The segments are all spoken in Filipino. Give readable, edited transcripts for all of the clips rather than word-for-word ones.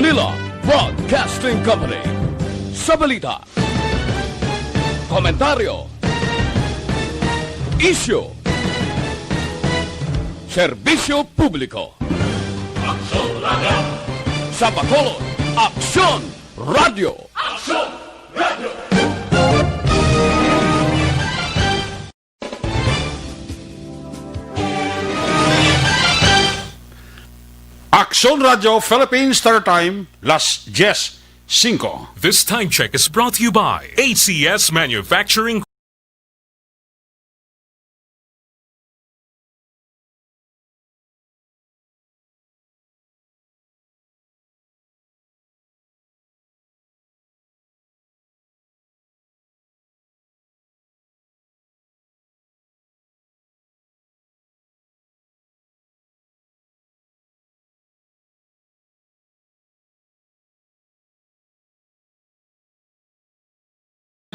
Manila Broadcasting Company. Sa balita, komentaryo, isyu, serbisyo publiko. Aksyon Radio! Sa Bacolod, Aksyon Radio! Aksyon Radio! Aksyon Radio Philippines Star Time, las 10:05. This time check is brought to you by ACS Manufacturing.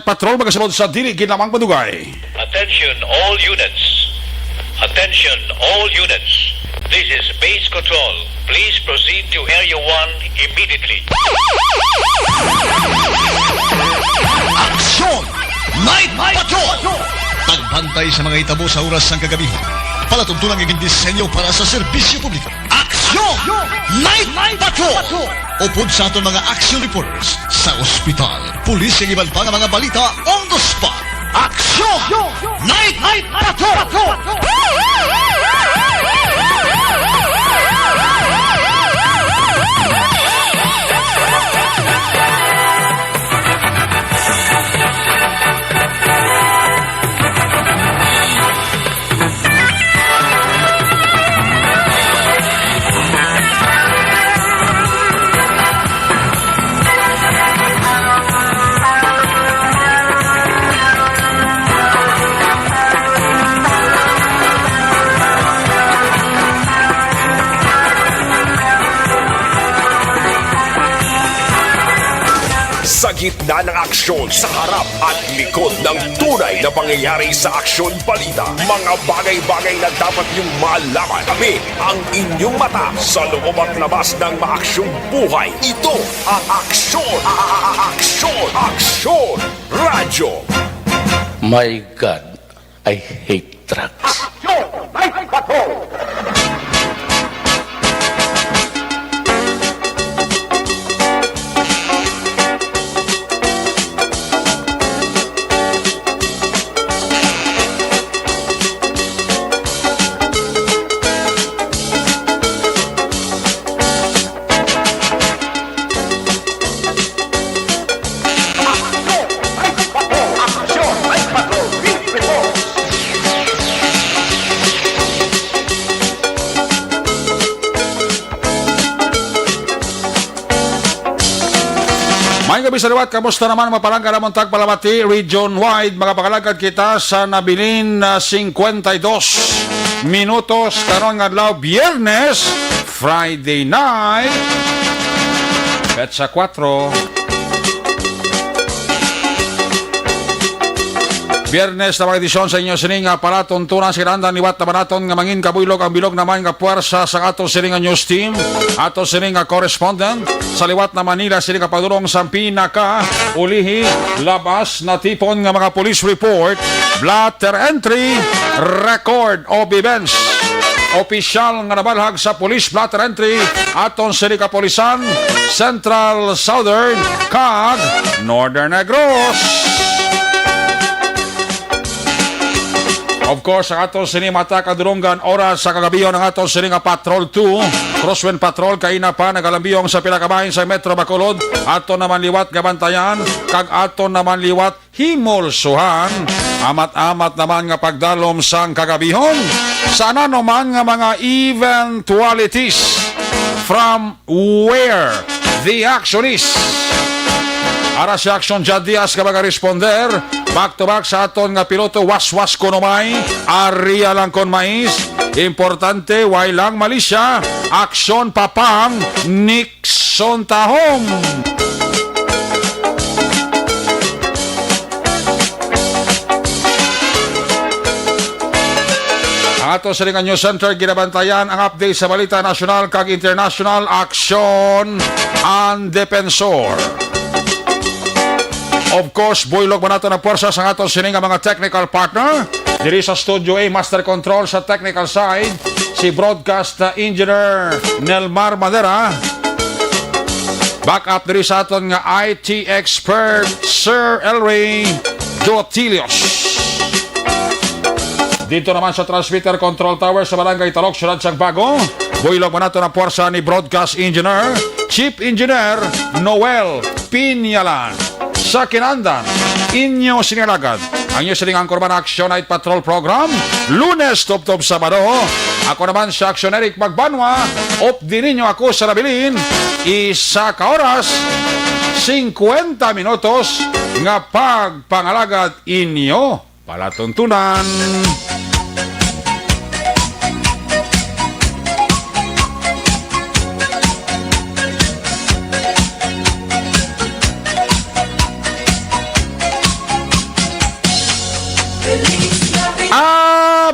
Patrol magasunod sa dili ginamang madugay. Attention all units. Attention all units. This is base control. Please proceed to Area 1 immediately. Aksyon! Night Patrol! Pagbantay sa mga itabo sa oras ng kagabihan. Palatuntunan ng disenyo para sa serbisyo publiko. Aksyon! Night Patrol! Upod sa aton mga action reporters sa ospital, pulis ang iban pa ng mga balita on the spot. Aksyon! Night Patrol! Sa gitna ng aksyon, sa harap at likod ng tunay na pangyayari sa aksyon balita, mga bagay-bagay na dapat niyong malaman. Kami ang inyong mata sa loob at labas ng maaksyong buhay. Ito ang Aksyon! Aksyon Radio! My God, I hate drugs. May gabi sa liwat, kamusta naman mapalangka namang tagpalamati region-wide, mga pakalagad kita sa nabilin na 52 minutos karon nga adlaw Biyernes, Friday night, petsa 4. Biyernes na mga edisyon sa inyo sining nga para tuntunan si Randan liwat na manaton nga mangin kabuylog ang bilog naman nga puwersa sa ato sining nga news team, ato sining nga correspondent sa liwat na Manila sining nga padulong sa pinaka ulihi labas na tipon nga mga police report, blatter entry, record of events. Opisyal nga nabalhag sa police blatter entry aton sining kapolisan Central, Southern, kag Northern Negros. Of course, ang ato sinimata kadurunggan oras sa kagabiyon ng ato sininga Patrol 2, Crosswind Patrol, kaina pa nagalambiyong sa pilakabahin sa Metro Bacolod, ato naman liwat gabantayan, kag ato naman liwat himolsuhan, amat-amat naman nga pagdalom sang kagabihon, sana naman nga mga eventualities from where the action is. Ara si Action Jad Diaz ka responder back to back sa aton nga piloto waswas konomay Aria lang kon mais importante way lang malisya aksyon papang Nixon tahong. Ato sa ringan News Center, ginabantayan ang update sa balita nasyonal kag international, aksyon ang Defensor. Of course, buylog man nato ng porsa sa ato sining mga technical partner. Diri sa Studio A, Master Control sa technical side, si Broadcast Engineer Nelmar Madera. Back up diri sa aton nga IT expert, Sir Elray Dotilios. Dito naman sa Transmitter Control Tower sa Barangay Talok, Syudad Sagbago, buylog man nato ng porsa ni Broadcast Engineer, Chief Engineer Noel Pinyalan. Sa kinandan, inyo sinilagad ang inyo siling angkor man Action Night Patrol Program, Lunes, Tub-Tub, Sabado. Ako naman sa Action Eric Magbanwa, op din ninyo ako sa Labilin, isa ka oras, 50 minutos, nga pagpangalagad inyo palatuntunan.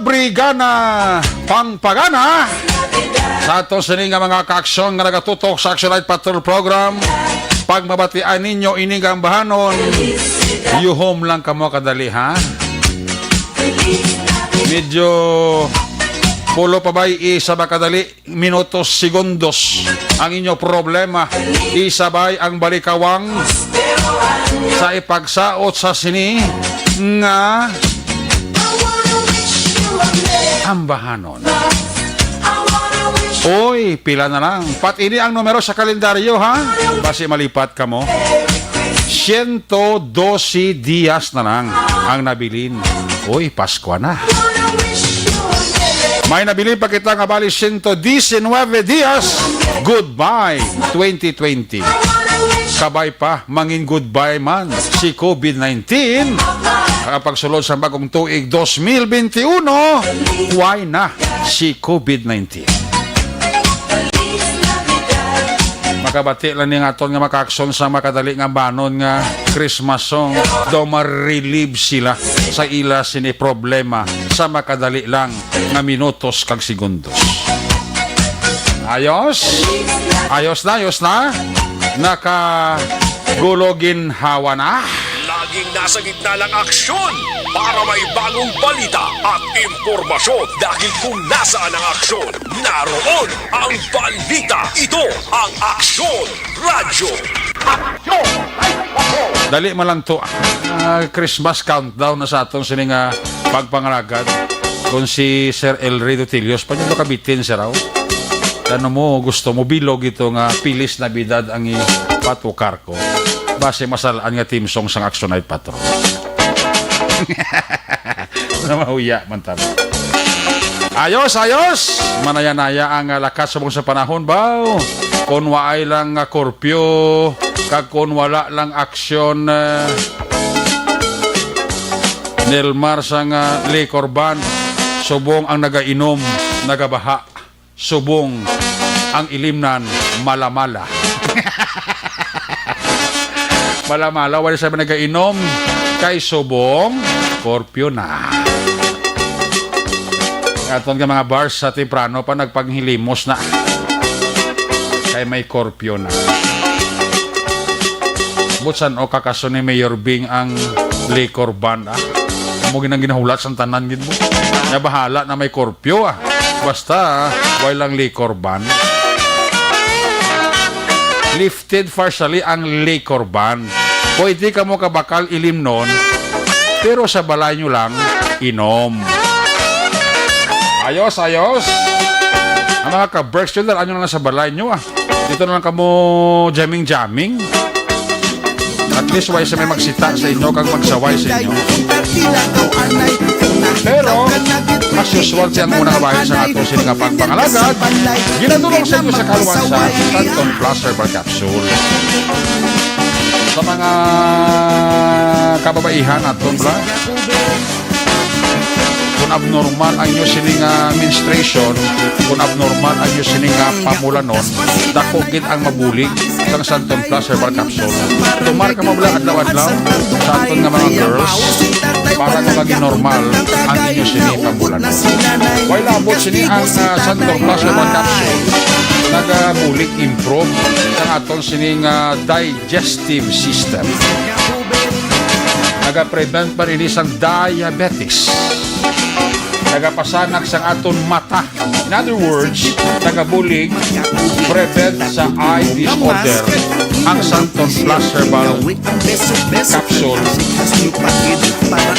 Brigana Pangpagana sa ato sining nga mga kaaksyon nga nagatutok sa Action Light Patrol Program. Pag mabatian ninyo inigang bahanon, you home lang kamo kadali, ha? Medyo pulo pa ba isa ba kadali minutos, segundos ang inyo problema, isabay ang balikawang sa ipagsaot sa sini nga ambahanon. Oy, pila na lang. Pat ini ang numero sa kalendaryo, ha? Basi malipat ka mo. 112 dias na lang ang nabilin. Oy, Pasko na. May nabilin pa kita nga bali 119 dias. Goodbye 2020. Kabay pa, mangin goodbye man si COVID-19. Kapag sulod sa bagong tuig 2021, why na si COVID-19? Makabati lang ni nga aton nga makaakson sa makadali nga banon nga Christmas song. Daw ma-relieve sila sa ila sini problema sa makadali lang nga minutos kag segundos. Ayos? Ayos na? Nakagulogin hawa na? Laging nasa gitna ng aksyon para may bagong balita at impormasyon. Dahil kung nasaan ang aksyon, naroon ang balita. Ito ang Aksyon Radyo. Dali man lang to. Christmas countdown na sa atong sining pagpangalagad. Kung si Sir Elray Dotilios, pa nyo kabitin siya raw. Ano mo, gusto mo bilog ito nga pilis na bidad ang ipatukar ko. Base masalaan nga team song sang Action Night Patrol. Namahuya man tama. Ayos! Manaya-naya ang lakas sa mong sa panahon ba? Kung waay lang korpyo, kag kung wala lang aksyon Nelmar sang liquor ban, subong ang nagainom, nagabaha, subong ang ilimnan, malamala. Malamala, wala sabi nagainom, kay subong, korpyo na. Aton ka mga bars sa Timprano pa nagpanghilimos na. Kay may korpyo na. Butsan o kakaso ni Mayor Bing ang liquor ban, mo ginang ginahulat sa tanan gid mo. Na bahala na may korpyo, Basta, walang liquor ban. Lifted partially ang liquor ban. Pwede ka mo kabakal ilim nun, pero sa balay nyo lang, inom. Ayos! Ang mga ka-breaks yun, dalaan nyo lang sa balay nyo, Dito na lang kamo jamming. At least, why sa may magsita sa inyo, kang magsaway sa inyo. Pero, as usual, siya muna kabahin sa ato sining pagpangalagad. Ginatulong sa inyo sa kaluwan sa Canton Plus Herbal Capsule. Sa mga kababaihan aton, bla. Kung abnormal ang inyo sining menstruation, kung abnormal ang inyo sining pamulanon, dako gid ang mabulig sang Santon Plus Herbal Capsule. Tumar ka mabula adlaw-adlaw sa aton nga mga girls para nga maging normal ang inyo sining pamulanon. While abot sini ang Santon Plus Herbal Capsule, nagabulig improve ang aton sining digestive system. Naga-prevent pa rin isang diabetes. Nagapasanak sa aton mata. In other words, nagabulig, prevent sa eye disorder ang Santon Plus Herbal Capsule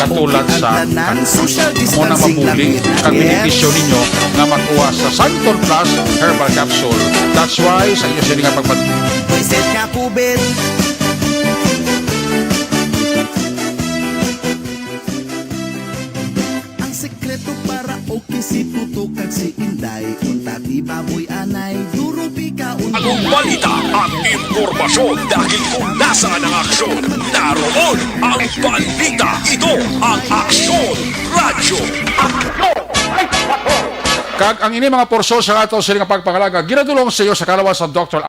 katulad sa muna mabulig ang benepisyo ninyo na makuha sa Santon Plus Herbal Capsule. That's why sa inyo sila nga sekreto para okay si Tuto kag si Inday unta ti baboy anay durupi ka Ang balita at impormasyon dahil kung nasaan ang aksyon, naroon ang balita. Ito ang Aksyon Radyo. Kag ang ini mga porsyon sa ato sila nga pagpangalaga, ginadulong sa iyo sa kalawas sa Dr.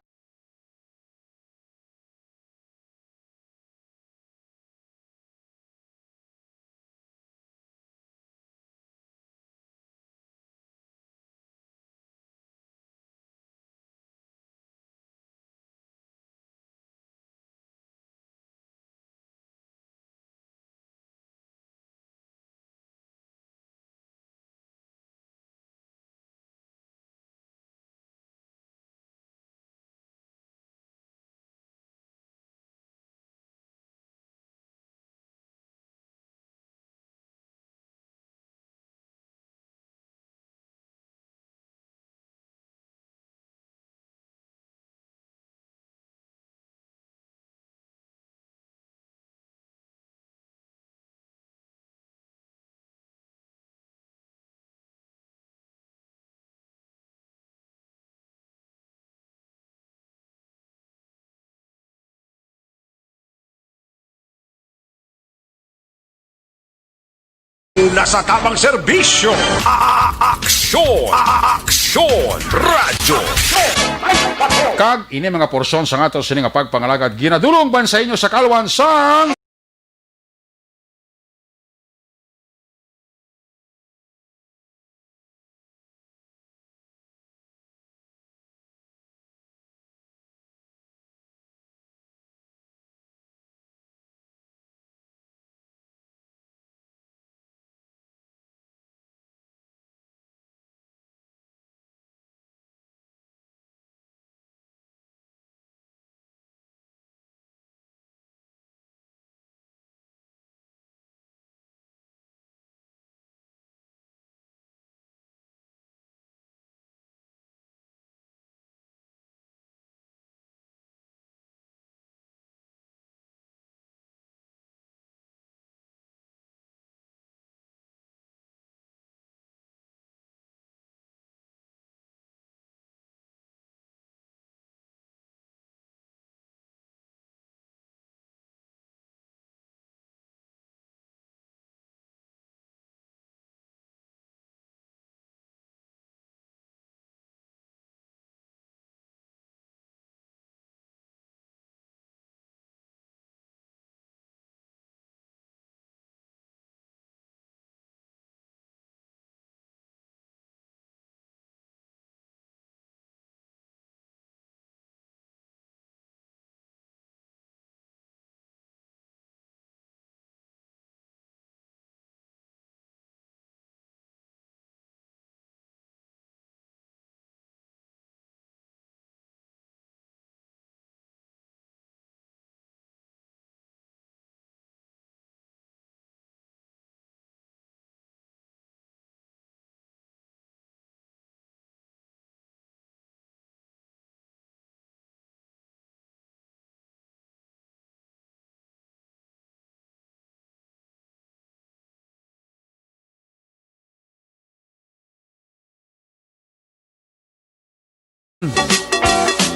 Nasa tamang serbisyo. Aksyon Radyo. Kag ini mga porsyon sa ato sila nga pagpangalagad, ginadulong ban sa inyo sa kalawan sang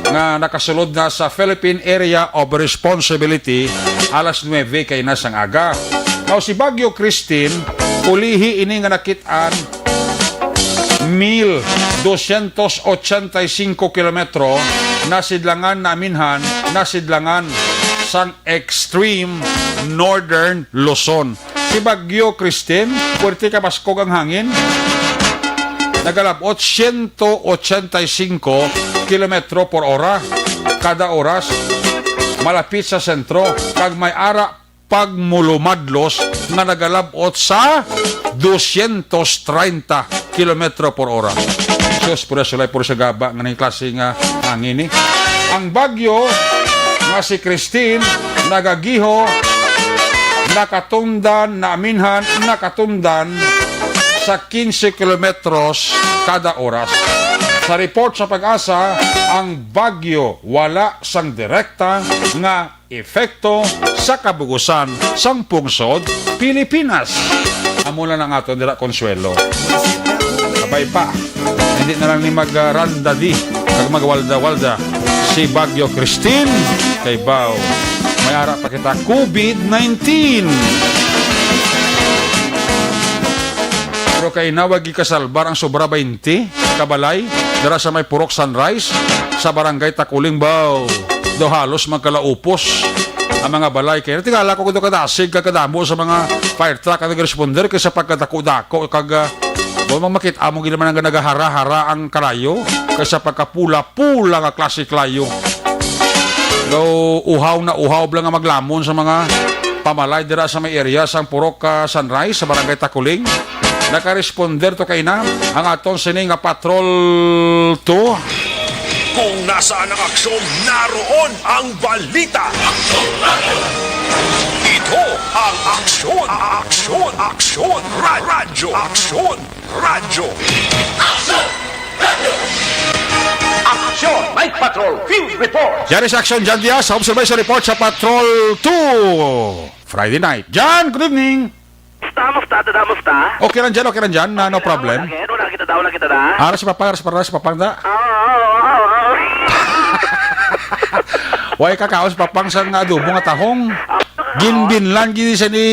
nga nakasulod na sa Philippine Area of Responsibility alas 9 kay nasang aga. Now si Bagyo Christine Ulihi ini nga nakitaan 1,285 kilometro nasidlangan naminhan nasidlangan sang extreme northern Luzon. Si Bagyo Christine, puwerte ka paskog ang hangin. Nagalabot 185 kilometro por ora kada oras malapit sa sentro kag may ara pagmulumadlos nga nagalabot sa 230 kilometro por ora. Sus, pura sulay pura sa gaba nga ng klase nga hangin Ang bagyo nga si Christine nagagiho nakatundan naaminhan nakatundan sa 15 kilometros kada oras. Sa report sa Pag-asa, ang bagyo wala sang direkta nga epekto sa kabugusan sang pungsod Pilipinas. Amula na nga ito nila Consuelo. Sabay pa, hindi na lang ni mag-randa di kag magwalda-walda si Bagyo Christine kay Bao. May ara pa kita COVID-19. Pero kay nawagi kasalbar ang sobra 20 kabalay dara sa may Purok Sunrise sa barangay Takuling Bao. Do halos magkalaupos ang mga balay kay tingala ko kudo kadasig kadamo sa mga fire truck at responder kay sa pagkadako-dako kag mo makita mo gid man nga nagahara-hara ang kalayo kay sa pagkapula-pula nga klase kalayo. Do uhaw na uhaw lang nga maglamon sa mga pamalay dira sa may area sa Purok Sunrise sa barangay Takuling. Nakaresponder to kay na ang aton sini nga Patrol 2. Kung nasaan ang aksyon, naroon ang balita. Ito ang aksyon, aksyon, aksyon, radyo, aksyon, radyo. Aksyon! Night Patrol Field Report! Yan is Action Jan Diaz sa Observation Report sa Patrol 2 Friday night. Jan, good evening. Musta? Okay lang dyan, no problem. Wala kita da. Aras papang da. Way kakaos papang sa nga adobo nga tahong. Ginbinlan gini sa ni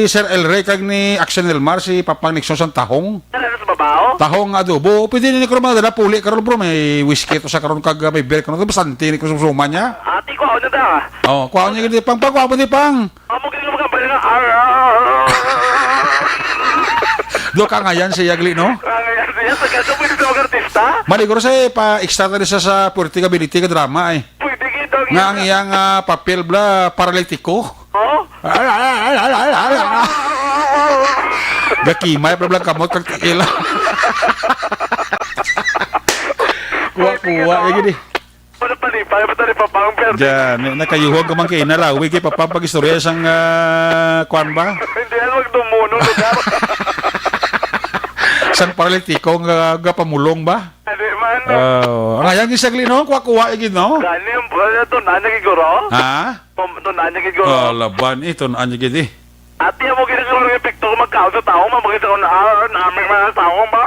Sir Elray kag ni Action Elmar si Papang Nixon sa tahong. Sa babaw? Tahong nga adobo. Pwede ni ko mga dala puli karon bro may whiskey to sa karon kag may beer karon bastante ni ko suma niya. Ati ko na da. Oh, kuha niya gid pang pagwa ni pang. Amo gid mo kampanya nga. Do ka ngayon si Yagli no? Kaya sa kaso pwede sa mga artista? Maliguro sa pa-extra na sa Puerto Ability ka drama Pwede kita. Nga ang iyang papel bla paralitiko. Oh? Gakimay bla kamot kag tiil. Kuha gini. Ano pa ni Papang Perde? Diyan, nakayuhog ka man kay nalawi kay papapag istorya sang kwan ba? Hindi yan magdumunong lugar. Sang paralitiko nga pamulong ba? Hindi man. Ang ayang isagli no, kuha gid no? Gani yung ito na nagiguro? Ha? Ito na nagiguro? Laban ito na anya gid Ati mo ginagawa ng epekto kung magkaon sa tao, mabagay ko na namin mga tao ba?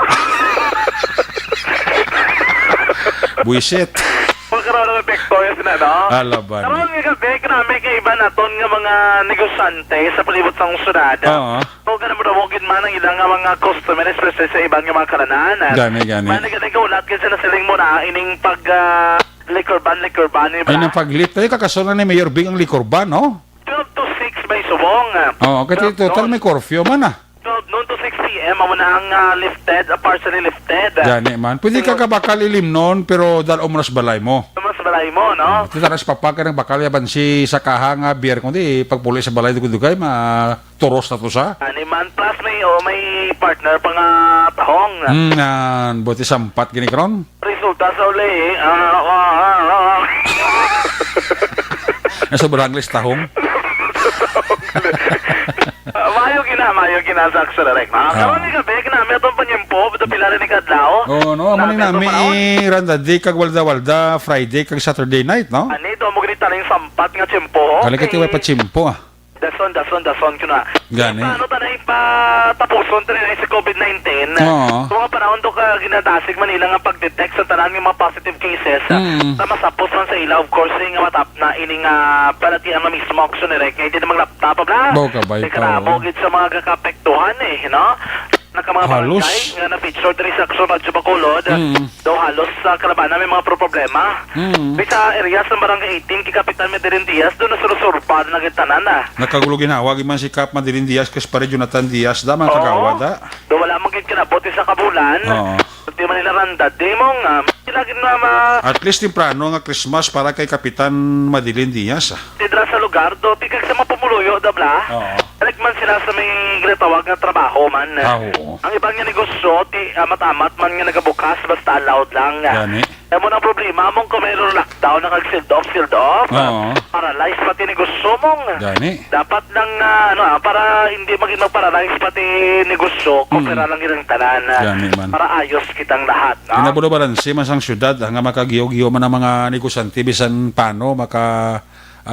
Buisit. Magkaroon ng epekto yun na, no? Laban. Karoon nga gabi, namin kaiba na ton nga mga negosyante sa palibot ng syudad. Oo. O ganun mo rawagin man ang ilang nga mga customer, especially sa ibang nga mga karananan. Gani. Manigaling ka ulat kasi nasiling mo na ining pag liquor ban, Ay nang paglit tayo kakasunan ni Mayor Bing ang liquor ban, no? 12 to 6 may subong. Oo, kasi total may curfew man 12 noon to 6 p.m. amo na ang lifted, partially lifted. Gani man. Pwede ka bakal ilim nun, pero dal umras balay mo. Mas balay mo, no? Ito taras papag ka ng bakal yaban si sakaha nga beer kundi pagpuli sa balay dugay turos na to sa. Ani man plus may partner pa nga tahong. Buti sampat gini karon. Resulta sa uli, Nasa barangay tahong. Mayo gina sa aksalarek. Karon ni gabi kinami atong panyempo, bito pila ni kadlaw. Oh, no, amo ni nami randa day kag walda Friday kag Saturday night, no? Ani to mo ginita ning sampat nga tiyempo. Kali ka tiway pa chimpo Dason ko na. Gani. Paano tanay pa tapuson tayo sa COVID-19? Oo. Sa mga panahon do ka ginadasig Manila nga pag-detect sa tanan ng mga positive cases. Sa masapos man sa ila, of course, nga matap na ining palati ang mismo action direct. Nga hindi na mag-laptop bla. Baw ka ba ikaw? Teka na, mogit sa mga kakapektuhan no? Naka mga Halos. barangay nga na-feature diri sa Action Radyo Bacolod. Daw halos sa kalabanan may mga problema. Sa areas ng barangay 18, kikapitan Medellin Diaz, doon na surusurpa na nagitanan na. Nakagulo ginawag man si Kap Madeline Diaz kas pare Jonathan Diaz da man kagawa da. Do wala mong kinabuti sa kabulan. Oo. Di man nila randa. Di mo nga, lagi na At least temprano nga Christmas para kay Kapitan Madeline Diaz. matidra sa lugar. Do, tigag sa mapumuluyo, dabla. Oo. Man sila sa may ginatawag na trabaho man. Oo. Ang ibang nga negosyo, matamat man nga nagabukas, basta allowed lang. Gani. Mo na problema mong kung mayroon lockdown, nakag-sealed off. Oo. Paralyze pati negosyo mong. Gani. Dapat lang para hindi maging mag-paralyze pati negosyo, kung pera lang ilang tanan. Gani man. Para ayos kitang lahat. No? Kinabulo balanse man sang syudad nga makagiyaw-giyaw man ang mga negosyante bisan paano maka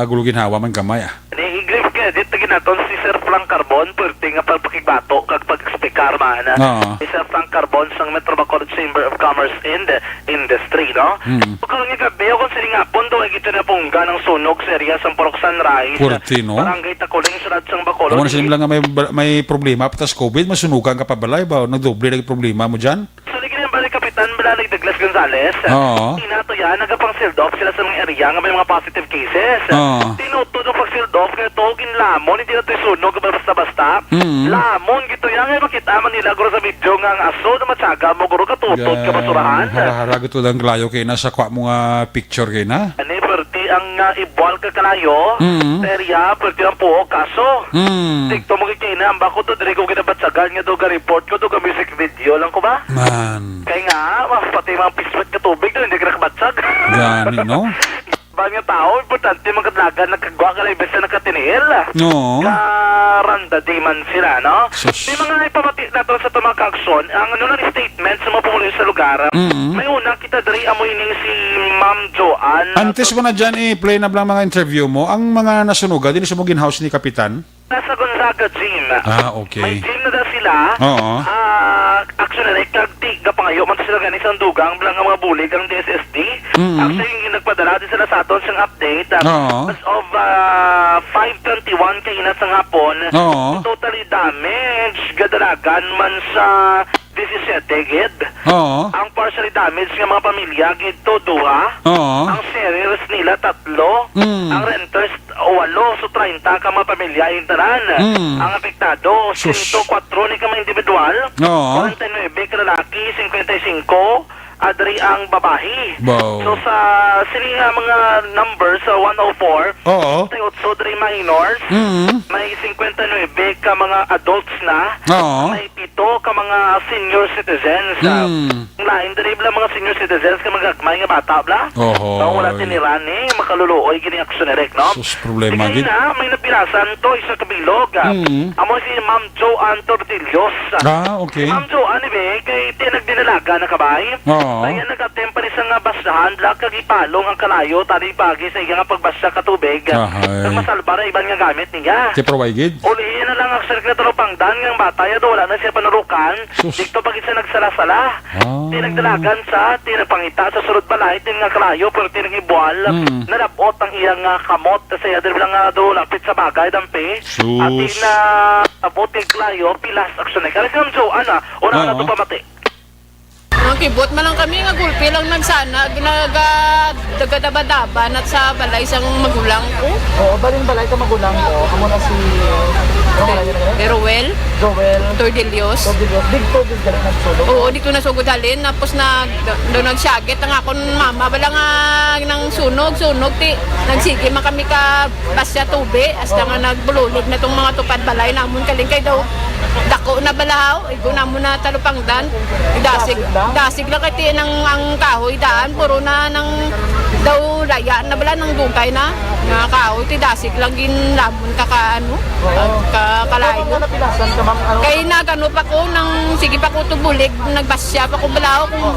gulo ginhawa man gamay. Ni-grip ka, dito ginaton si Sir Frank Carbon, pwerte nga pagpakigbato, kag pag-spekar man. Oo. Si Sir Frank Carbon sang Metro Bacolod Chamber of Commerce and Industry, no? Pagkaroon nga gabi, kung sila nga pondo, ay gito na pungga ng sunog sa area sang Purok Sunrise. Pwerte, no? Barangay Takuling, Surat sang Bacolod. Ako na sila lang nga may problema patas COVID masunugan ka pa balay ba nagdoble na problema mo diyan? So, ligin yung balik Kapitan Balalig Douglas Gonzales. Oo. Inato yan, nagapang sealed off sila sa mga area nga may mga positive cases. Oo. Tinuto ng pag-sealed off, kaya togin lamon, hindi na ito sunog, basta-basta. Lamon, gito yan, nga makita man nila, guro sa video nga ang aso na matsaga mo, guro katutod ka basurahan. Hara-hara gito lang glayo kay na sa kwa mo nga picture kay na. Ano perti ang ibwal ka kalayo, sa area, perti ang puo, kaso. Tikto mo kikina, ang bako to, dili ko kinabatsagan nga do, report ko do, music video lang ko ba? Man. Kaya nga, pati mga piswet ka tubig doon, hindi ka nakabatsag. Gani, no? Bang yung tao, importante magkadlagan, nagkagwa ka lang, ibig sa nakatinil. No. Karanda di man sila, no? Sus. May mga ipamati natin sa tumang kaakson, ang ano na statement sa mga pumuloy sa lugar, may una kita dari amoy ning si Ma'am Joanne. Antes mo na dyan i-play na lang mga interview mo, ang mga nasunuga, din sa mugin house ni Kapitan? Nasa Gonzaga Gym. Okay. May gym na daw sila. Oo. Actually, kagtiga pa ngayon, man sila ganing sa dugang, bilang ang mga bulig ang DSSD. Actually, yung nagpadala din sila sa aton siyang update. Oo. As of 5:21 kayo na sa hapon, Oo. totally damaged, gadalagan man sa 17 gid. Oo. Ang partially damaged nga mga pamilya, gid to 2. Oo. Ang sharers nila 3. Ang renters 8. So 30 ka mga pamilya intaran. Ang apektado, Sus. 104 ni ka mga individual. Oo. 49 ka lalaki, 55 adri ang babae. Wow. So sa sili nga mga numbers sa 104, Oo. 8 adri minors, may 59 ka mga adults na, Oo. may 7 ka mga senior citizens. Lain diri bla mga senior citizens ka mga gagmay nga bata bla. Oho. So, wala tinirani, makaluluoy gini action direct, no? Sus, problema Sige gid. na, may napirasan to, isa kabilog. Amo si Ma'am Joanne Tortillos. Okay. Ma'am Joanne, ibe, kay tinagdinalaga na kabay. Oo. Ayan, nagkatempa sa nga basahan, lakag ipalong ang kalayo, tari pagi sa iya nga pagbasa katubig. Ahay. Nagmasalba na ibang nga gamit niya. Ti provide gid. Ulihin na lang ang sekretaro pangdan ng bata, do wala na siya panurukan. Sus. Dito pag isa nagsala-sala. Tinagdalagan sa, tinapangita sa surod balay, nga kalayo, pero tinagibwal. Narapot ang iyang kamot, kasi yadir bilang nga do lapit sa bagay, dampi. Sus. At abot yung kalayo, pilas aksyon. Kasi si Ma'am Joanne, una na ito pamati. Kibot man lang kami nga gulpi lang nagsana nagadabadaban at sa balay sang magulang ko. Oo, baling balay ka magulang mo. Amo na si Joel Tordillos. Dito galing nagsulog. Oo, dito na sugod halin tapos do nagsyagit ang akon mama bala nga nang sunog ti nagsige man kami ka basya tubi hasta nga nagbululig na tong mga tupad balay namon kaling kay daw dako na balahaw igo namon na talupangdan dasig lang kay ang kahoy daan puro na nang daw laya na bala nang dungkay na nga kahoy ti dasig lang ginlamon ka kalayo. Napilasan ka ma'am ano? Kay nagano pa ko nang sige pa ko tubulig nagbasya pa ko balaw kung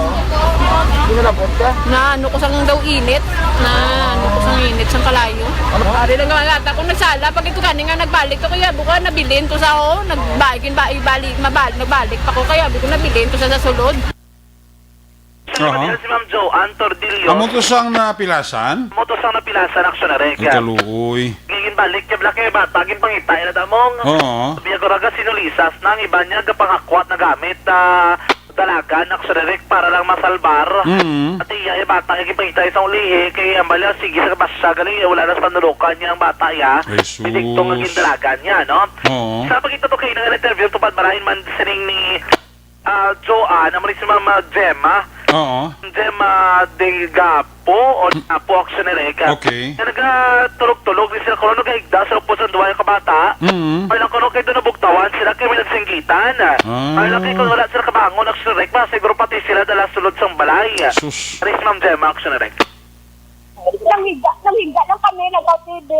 Pinalabot ka? na ano ko sang daw init na ano ko sang init sang kalayo. Ari lang nga ata kung nagsala pag ito kani nga nagbalik to kaya buka nabilin to sa ho nagbalik pa ko kaya buka nabilin to sa sulod. Aha. Si Ma'am Joanne Tordillo. Amo to sang napilasan? Motos ang napilasan aksyon Ay kaluoy. ngingin balik kay Black kay bata gin pangitay na damong. Oo. Biya ko raga sinulisas nang iba niya gapangakwat na gamit dalagan aksyon para lang masalbar. Mm. At iya bata kay pangitay sa ulihi kay ambala sige sa basta galing wala na sa panulukan niya ang bata ya. Jesus. Dito ng dalagan niya no. Oo. Sa pagkita to kay nang interview tupad marahin man sining ni Joanne naman si Mama Gemma. Oo. Gemma de Gapo o Gapo Aksyonereka. Okay. Kaya nagtulog-tulog din sila kung ano kahigda sa upos ang duwa yung kabata. Mm. Ay lang kung ano kayo doon nabugtawan, sila kayo may nagsinggitan. Ay lang kayo kung wala sila kabangon, Aksyonerek ba? Siguro pati sila dala sulod sang balay. Sus. Aris Ma'am Gemma Aksyonerek. Nanghiga lang kami, nag-TV.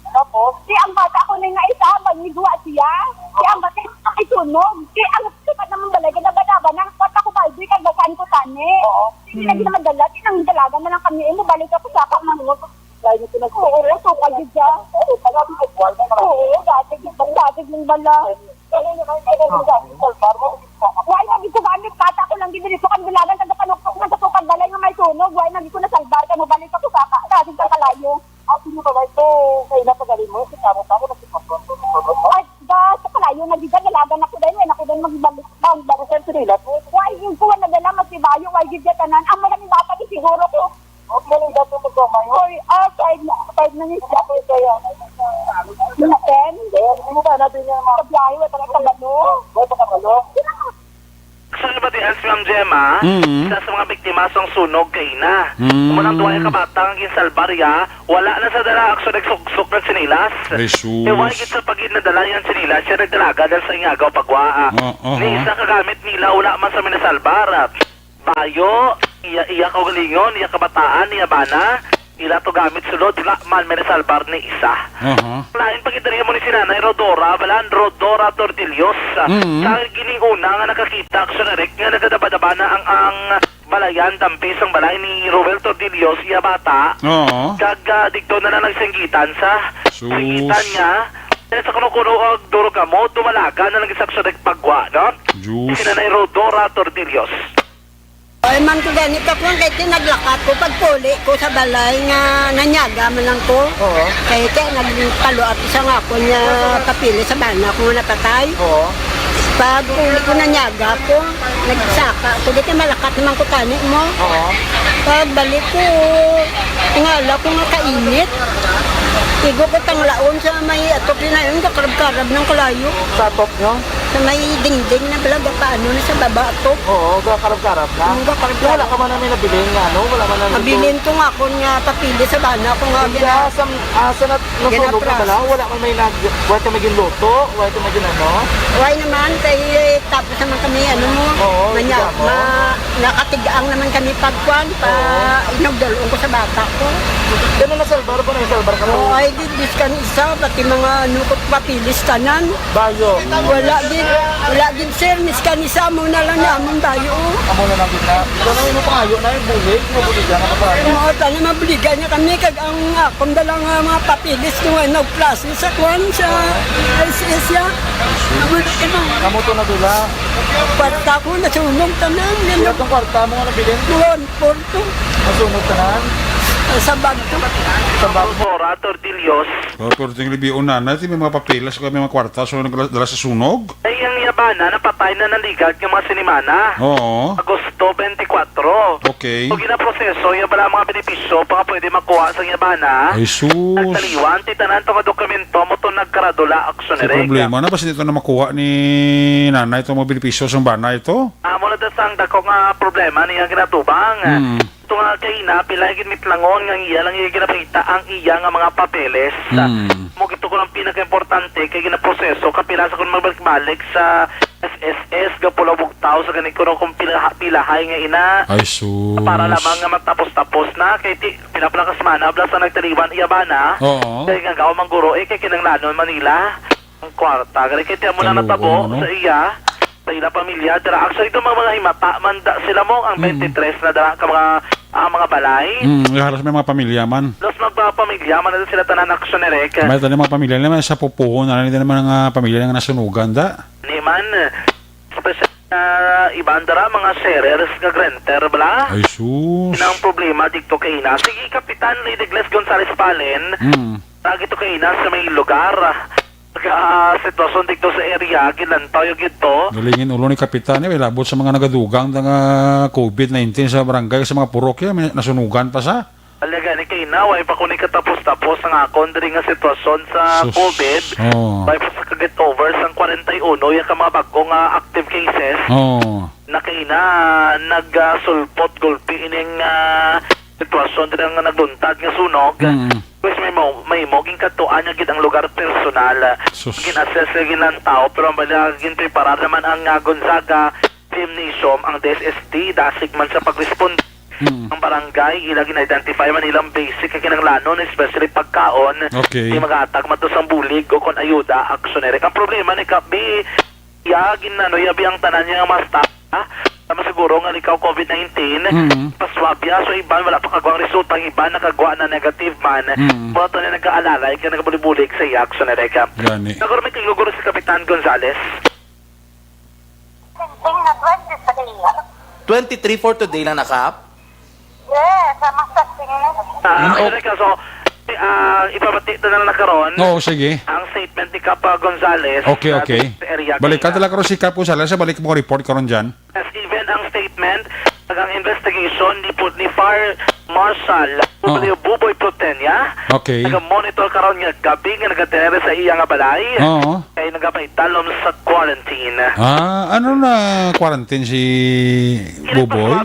Tapos, ang bata ko na nga isa, magmigwa siya. Ang bata ay sunog. Ang sukat naman balay, kinabadaba ng bata ko baldi, kagbasan ko tani. Hindi na ginamadala, tinangdalagan na lang kami. Balik ako sa akong manunod. Dahil na pinag-uwi. Oo, sukal yun siya. Oo, dati ng bala. Why nagi ko gamit bata ko lang dinili ko kanbilagan kada kanukok na tutukan balay nga may sunog. Why nagi ko na salbar ka mo balik ako sa dati sa kalayo. Sino ba ito? Kaya na pagaling mo, kasama-sama na si Papa. Ay, sa kalayo, nagigagalagan ako dahil, ako dahil magbalik bang barasal sa nila. Why, yung kuha na dala, masibayo, why, gigatanan. Ang maraming bata, siguro ko. Maling dato magkamay. Hoy, side na niya siya. Kaya, natin? Hindi ba natin yung mga biyahe, wala ka kalano? Wala ka kalano? So, iba din si Ma'am Gemma, isa sa mga biktima sang sunog kay na. Kumunang duwa yung kabata ang ginsalbarya, wala na sa dala aksyon nagsuksok ng sinilas. Jesus. Ewan git sa pagid na dala yung sinilas, siya nagdalaga dahil sa ingagaw pagwaa. Ni isa kagamit nila, wala man sa minasalbar. Bayo, iya kaugalingon, iya kabataan, iya bana, ila to gamit sulod, wala man minasalbar ni isa. Lain pagitariya mo ni si Nanay Rodora, balaan Rodora Tortillos. Sa giniuna nga nakakita, aksyonerek nga nagadaba-daba na ang balayan, dampis ang balay ni Roel Tortillos, iya bata. Kag dikto na lang nagsinggitan sa singgitan niya. Sa kuno-kuno duro ka mo, tumalaga na lang isaksyonerek pagwa, no? Si Nanay Rodora Tortillos. Ay man ko ganito ko kay tinaglakat ko pagpuli ko sa balay nga nanyaga man lang ko. Oo. Kaya nagpalo at isa nga ko niya kapili sa bana ko napatay. Oo. Pag uli ko nanyaga ko, nagsaka ko dito malakat naman ko tani mo. Oo. Pag balik ko, ngala ko nga kainit. Igo ko tang laon sa may atop na yun, kakarab-karab ng kalayo. Sa atop nyo? Sa may dingding na balaga paano na sa baba atop. Oo, kakarab-karab na? Wala ka man namin nabilin nga, no? Wala man namin nabilin ko nga kung nga papili sa bana ko nga. Sa nasunog na bala, wala man may wala ka maging loto, wala ka maging ano? Wala naman, kaya tapos naman kami, ano mo, nakatigaang naman kami pagkuhan, inagdalong ko sa bata ko. Gano'n nasalbar ba? Nasalbar ka mo? Ay, didis ka isa, pati mga nukot papilis tanan. Bayo? Wala din sir, mis ka nisa mo na lang naman tayo. Amo na lang kita? Gano'n mo pangayo na yung bulig? Mabuligan na ka ba? Oo, tala mabuligan niya kami, kag ang akong dalang mga papilis kung ano, plus sa kwan, sa ICS ya. Kamu to na dula? Kwarta ko, nasunog tanan. Itong kwarta mo nga nabilin? Buwan, porto. Nasunog tanan? Sa bag to. Sa bag. Rodora Tortillos. Pero tingin libiyon na, may mga papilas, may mga kwarta, so nagdala sa sunog? Ay, ang yabana, napatay na naligag yung mga sinimana. Oo. Agosto 24. Okay. Pag ginaproseso, yung bala mga benepisyo, baka pwede makuha sa yabana. Ay, sus. Nagtaliwan, titanan to mga dokumento mo to nagkaradula Sa aksyonerek. problema na, basta dito na makuha ni nanay itong mga benepisyo sa bana ito? Muna dasang dako nga problema niya ginatubang. Ito nga kaina, pilagin mitlangon nga iya lang iya ginapita ang iya nga mga papeles. Mo gito ko ng pinaka-importante kay ginaproseso, kapila sa kung magbalik sa SSS, Gapula Bugtao, sa ganit ko kung pilahay nga ina. Ay, sus. Para lamang nga magtapos-tapos na, kay pinapalakas mana, blas na nagtaliwan, iya ba na? Oo. Kaya nga gawang mangguro, kay kinanglanon Manila, ang kwarta. Kaya tiyan mo na natabo sa iya, sa ilang pamilya. Dara, actually ito mga himata, manda sila mo ang 23 na dara ka mga ang mga balay. Halos may mga pamilya man. Los magpapamilya, man na sila tanan aksyon ni Rek. May tayo mga pamilya naman sa pupuhon, na din naman ang pamilya nga nasunugan da. Ni man, special ibandara mga sharers nga renter, bala? Ay sus. Ang problema dito kay ina. Sige, Kapitan Lady Gles Gonzales Palen, dito kay ina sa may lugar. Sitwasyon dito sa area, gilantaw yung ito. Galingin ulo ni Kapitan, labot sa mga nagadugang ng COVID-19 sa barangay, sa mga purokya, may nasunugan pa sa. Alaga ni kay ina, way pa kung katapos-tapos ang akon diri nga sitwasyon sa Sus. COVID. Oh. Way pa sa kaget over sa 41, yung ka mga bagong active cases. Oh. Na kay ina, nagsulpot gulpi ining sitwasyon diri nga nagluntad nga sunog. Pues may moging katuan nga gid ang lugar personal. Sus. Ginassess ng tao pero ang balagin preparar naman ang Gonzaga Gymnasium, ang DSST, dasig man sa pag-respond. Ang barangay, ilang in-identify man ilang basic ang kinanglanon, especially pagkaon. Okay. Di mag-atag man to sa bulig o kung ayuda, aksyonerik. Ang problema ni Kapi, yabi ang tanan niya nga mas tama siguro nga ikaw COVID-19, paswabya, so iban wala pa kagawang resulta, ang iban nakagawa na negative man, mga to na nagkaalala, yung nagkabulig-bulig sa aksyonerik. Gani. Naguro may tiguguro si Kapitan Gonzales. 23 for today lang nakap? Yes, sama sa tingin. So, ipabati ito na lang nakaroon. Oo, sige. Ang statement ni Kapa Gonzales. Okay. Balikan talaga rin si Kapo Salas, balik mo report karon dyan. As even ang statement, ang investigation ni Fire Marshal Buboy Protenya. Okay. Nag-monitor karon nga gabi nga nagatere sa iya nga balay. Oo. Kaya nagapaitalom sa quarantine. Ano na quarantine si Buboy?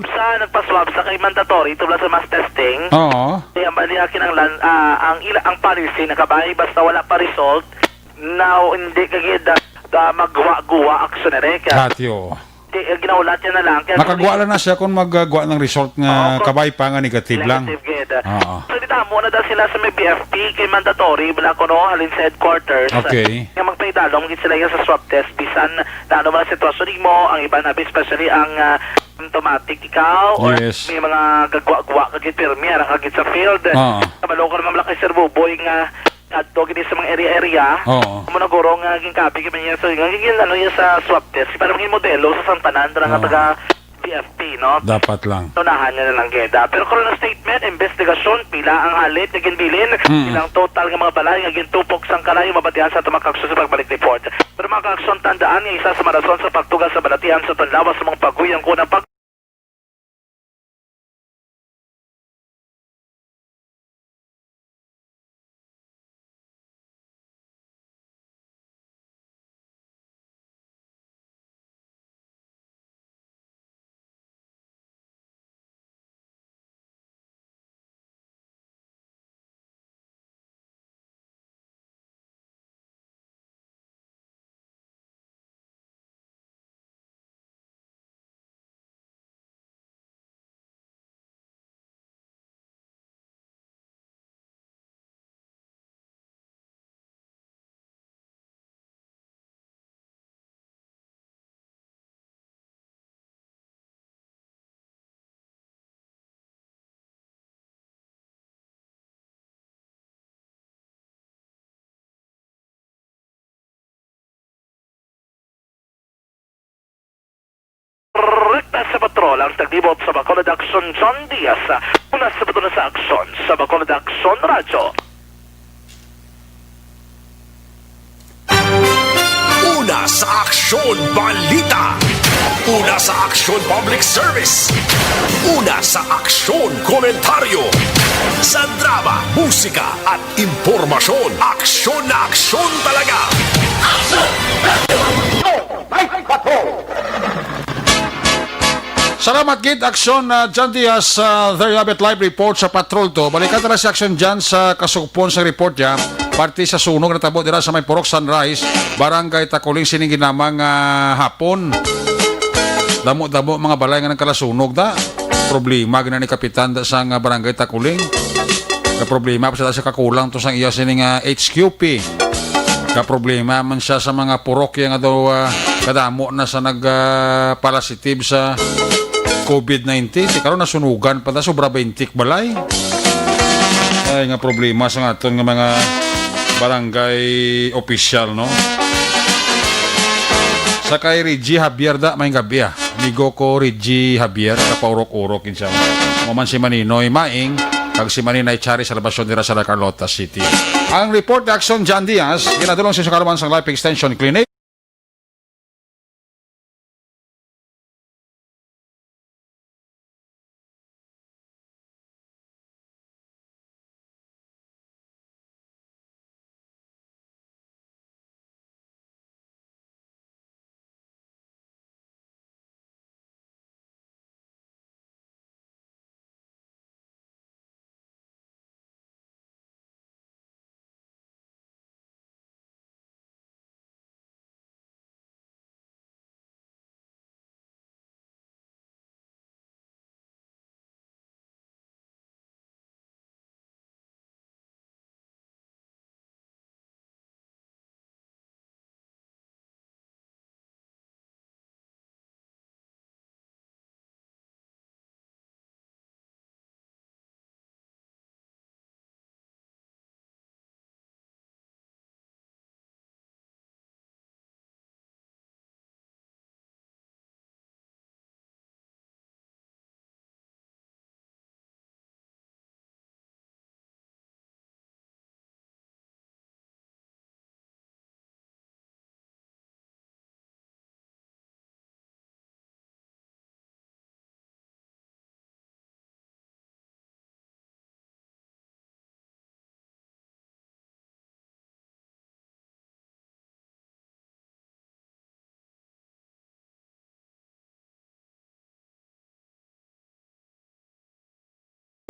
Nagpaswab sa kay mandatory tubla sa mass testing. Oo. Kaya ang bali ang policy nakabay basta wala pa result. Now hindi kagid magguwa-guwa aksyonerek. Hatyo. Ginaulat niya na lang. Makagawa lang na siya kung magagawa ng result nga kabay pa nga negative lang. So dito mo na daw sila sa may BFP kay mandatory bala ko no halin sa headquarters. Okay. Nga magpaidalong gid sila sa swab test bisan dano man sitwasyon mo ang iba na especially ang symptomatic ikaw or may mga gagwa-gwa kagid permier kagid sa field. Kabalo ko naman malaki Sir Buboy nga adto gid sa mga area. Mo naguro nga ginkapi kami niya so gigin ano yan sa swab test para maging modelo sa Santanan nga taga BFP, no? Dapat lang. Tunahan niya na lang geda. Pero karon na statement, investigasyon, pila ang halit, naging bilin, ilang total ng mga balay, naging tupok sang kalayo, mabatihan sa tumakakso sa pagbalik report. Pero mga kaaksyon, tandaan nga isa sa marason sa pagtugas sa balatihan sa tanlawas sa mga paguyang kunang pag sa patrol ang taglibot sa Bacolod Action John Diaz mula sa bato na sa aksyon sa Bacolod Action Radio. Una sa Aksyon Balita. Una sa Aksyon Public Service. Una sa Aksyon Komentaryo. Sa drama, musika at impormasyon. Aksyon na aksyon talaga. Aksyon! Night Patrol! Salamat gid aksyon na John Diaz there you have it live report sa patrol to. Balikan na si aksyon dyan sa kasugpon sa report niya. Parti sa sunog na tabo dira sa may Purok Sunrise, Barangay Takuling sining ginamang hapon. Damo-damo mga balay nga nagkalasunog da. Problema gina ni kapitan da sa Barangay Takuling. Ka problema pa sa kakulang to sang iya sining HQP. Ka problema man siya sa mga purokya nga daw kadamo na sa nagparasitive sa COVID-19. Di karon nasunugan pa ta sobra 20 balay. Ay nga problema sa aton nga mga barangay official, no? Sa kay Reggie Javier da may gabi Amigo ko Reggie Javier kapaurok-urok kinsa. Maman si Maninoy Maing kag si Maninay Chari sa labasyon dira sa Carlota City. Ang report ni Action John Diaz ginadulong sa kaluman sa Life Extension Clinic.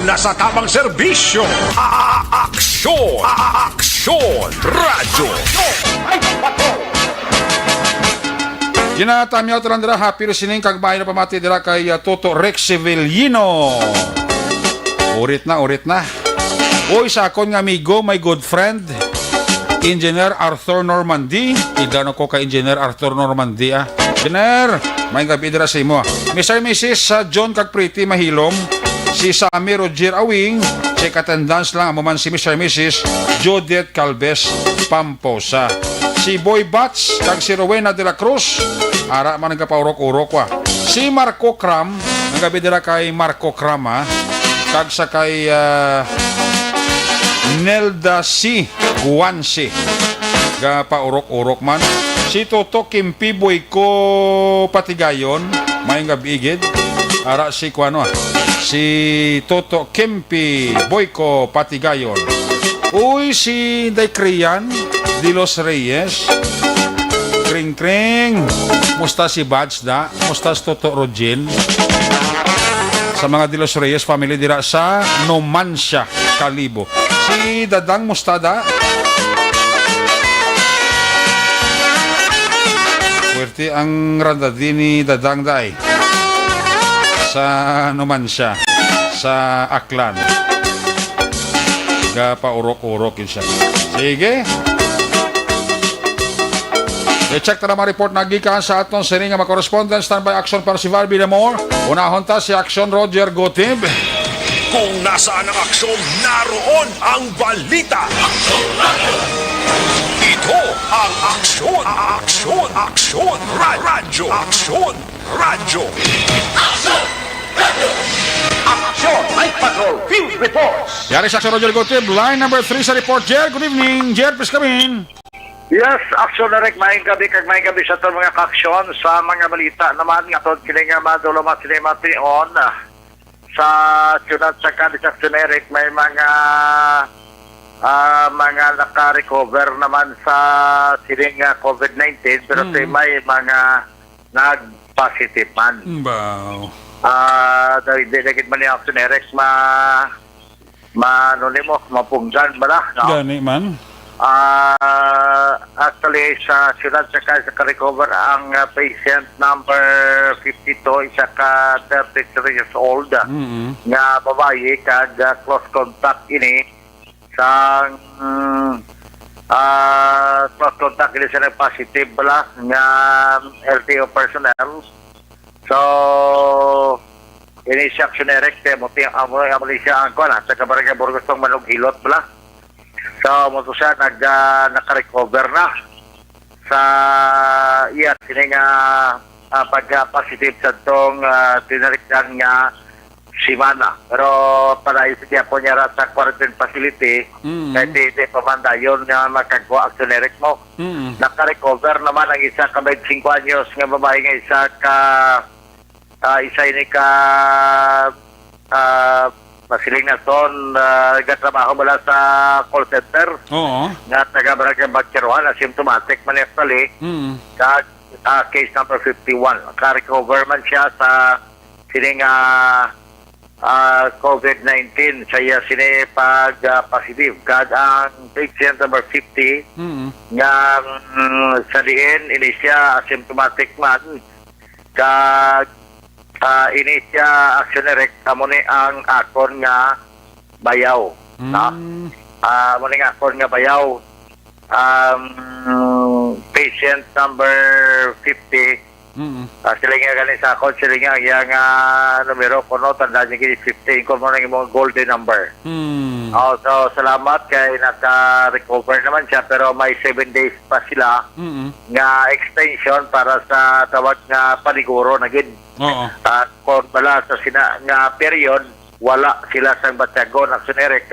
Nasa tamang serbisyo. Aksyon! Aksyon! Radyo! Ginatamyaw talandra happy sining kag bahay na pamati dira kay Toto Rex Sevillino. Urit na. Oy sa akon nga amigo, my good friend, Engineer Arthur Normandy. Igano ko kay Engineer Arthur Normandy Engineer, may gabi dira sa imo. Mr. and Mrs. John kag Pretty Mahilom, si Sammy Roger Awing, check attendance lang amuman si Mr. and Mrs. Judith Calves Pamposa. Si Boy Bats kag si Rowena de la Cruz, ara man nagapaurok-urok wa. Si Marco Cram, nagabi dira kay Marco Cram kag sa kay Nelda C. Guansi, gapaurok-urok man. Si Toto Kimpi Boyko Patigayon, may gabigid. Ara si Kuano si Toto Kimpi Boyko Patigayon. Uy, si Daikrian de los Reyes. Kring. Musta si Badge da? Musta si Toto Rogin? Sa mga de los Reyes family dira sa Numancia, Calibo. Si Dadang Mustada. Swerte ang randadini Dadang Day sa Numancia, sa Aklan. Gapaurok-urok yun siya. Sige. I-check na naman report na gikan sa aton sining nga correspondent standby action para si Barbie Lamore. Unahon ta si Action Roger Gotib. Kung nasaan ang aksyon, naroon ang balita. Ito ang aksyon. Aksyon. Radyo. Aksyon. Radyo. Aksyon. Night Patrol. Field Reports. Yari si Action Roger Gotib. Line number 3 sa report. Jer, good evening. Jer, please come in. Yes, aksyon na rin, maing gabi sa itong mga kaksyon sa mga balita naman nga ito kiling madulama sinemati on sa syudad sa Cadiz Action Eric may mga naka-recover naman sa siling COVID-19 pero may mga nag-positive man. Wow. Dahil dinagid man ni Action Eric mapunggan ba na? No? Gani man. Actually, sa siyudad sa recover ang patient number 52, isa ka 33 years old, nga babae, kag close contact ini sa close contact ini sa positive bala nga LTO personnel. So, ini siya aksyonerek kaya mo siya ang kuwan sa Kabarangay Burgos pang Manong Hilot pala. So mo to siya naka-recover na sa iya sining pagka-positive sa itong tinarikdan nga simana. Pero para isipya po niya sa quarantine facility, kahit hindi pa banda yun nga makagawa aksyonerek mo. Naka-recover naman ang isa ka 25 anyos nga babae nga isa ka isa ini ka masiling na ton nagtrabaho mula sa call center. Oo. Nga taga-Barangay Bagkeruan, asymptomatic man actually. Case number 51. Naka-recover man siya sa sining COVID-19 siya sini pag-positive. Kag ang patient number 50 nga sa diin ini siya asymptomatic man. Kag ini siya aksyonerek amo ni ang akon nga bayaw. Amo ni nga akon nga bayaw. Patient number 50 sila nga galing sa akon, sila nga yung numero ko, no, tanda niya gini 15 ko mo na yung golden number. So salamat kay naka-recover naman siya pero may 7 days pa sila nga extension para sa tawag nga paniguro na gid. Kung bala sa nga period wala sila sa batyagon aksyonerek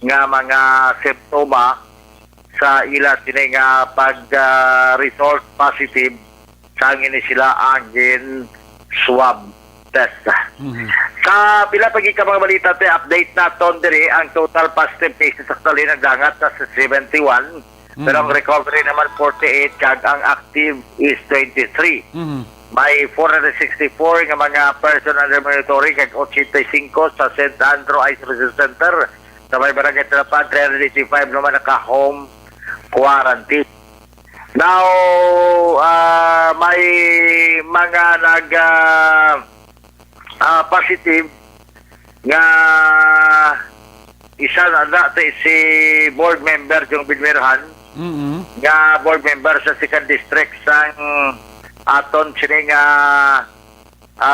nga mga simptoma sa ila sila nga pag-result positive sang ini sila angin swab test. Sa pila pagi ka mga balita te update naton diri ang total positive cases actually nagdangat sa 71 pero ang recovery naman 48 kag ang active is 23. May 464 nga mga person under monitoring kag 85 sa St. Andrew Isolation Center sa may barangay Talapan 385 naman naka-home quarantine. Now, may mga positive nga isa na dati si board member yung Binmirhan nga board member sa 2nd district sang aton sining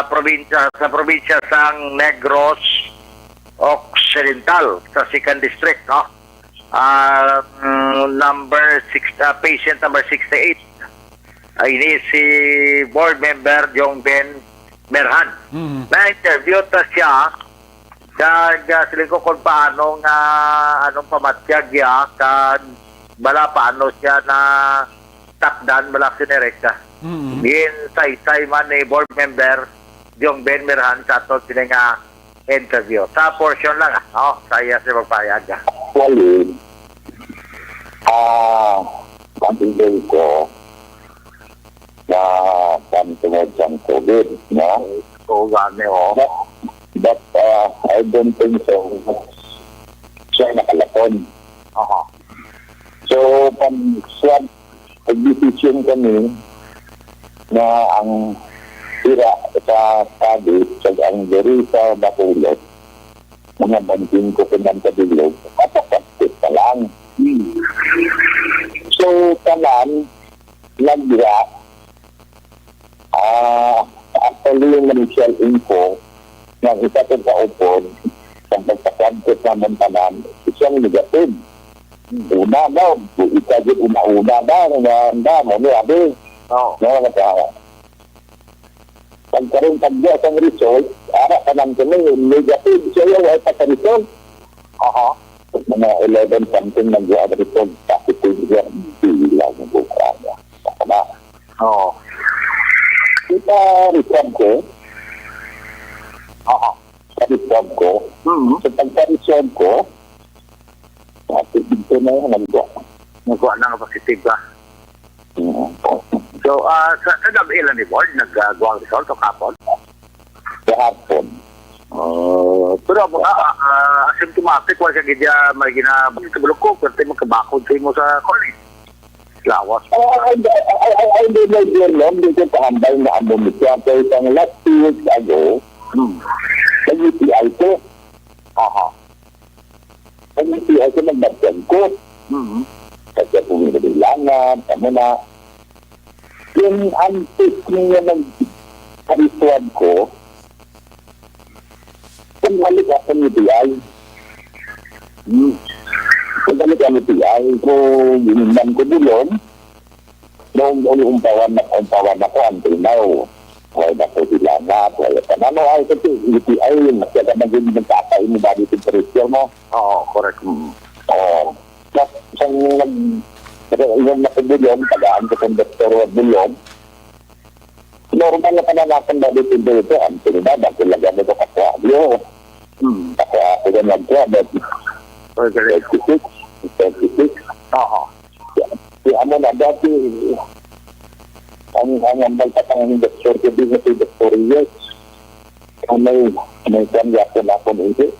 probinsya sa probinsya sang Negros Occidental sa 2nd district, no? Patient number 68 ini si board member Jong Ben Merhan. Na-interview ta siya kag sila ko kung paano nga anong pamatyag ya kag bala paano siya na takdan bala sinerekta. Din say man ni board member Jong Ben Merhan sa ato sila nga interview. Sa portion lang saya si magpayag. Pag-ibig ko na pantungod sa COVID, no? But I don't think so. Siya nakalapon. So, pag-decision kami na ang tira sa study sa ang diri sa Bacolod, mga banting ko pinantabilog, kapag-pagpit pa lang. So, tanan, nagdira, actually yung initial info ng isa ko sa upon, sa pagkakabot naman tanan, isang negative. Una daw, isa din una daw, mo niya, pagkaroon tagya sa result, ara tanan kami, negative, siya yung ay pagka-result. Mga 11 something nag-a result positive yan, bilang ng buka niya. Kita result ko, sa result ko, sa pagka-result ko, ito na yung nagawa na nga positive ba? So, sa gabi ilan ni board, nag-gawa ang result o kapon? Sa hapon. Pero asymptomatic wala siya gidya may ginabang sa bulok ko kasi magkabakod kayo mo sa college. Lawas. I don't know your name, hindi ko pahambay na abong siya. Pero isang last 2 weeks ago, nag-UTI ko. Nag-UTI ko nagbagyan ko. Kasi pumibilangan, tamo na. Yung antik niya ng karisuan ko, Pagbalik ako ni PI. Pagbalik ako ni PI, kung ginignan ko bulong, noong umpawan ako until now. Wala na po silangat, wala pa na. Ano ay kasi PI, masyada na din nagkakay mo body temperature mo. Oo, correct. Oo. Isang yung nakabulong, tagaan ko kung doktor o bulong, normal na pananakan body temperature. Ang pinibad, ang kulagan mo kapwagyo. Kapwa ako na nagkwa, but 26. Oo. Kaya ano na dati, ang magtatang doktor ko din si Dr. Yes. Ang may kanyapan ako hindi.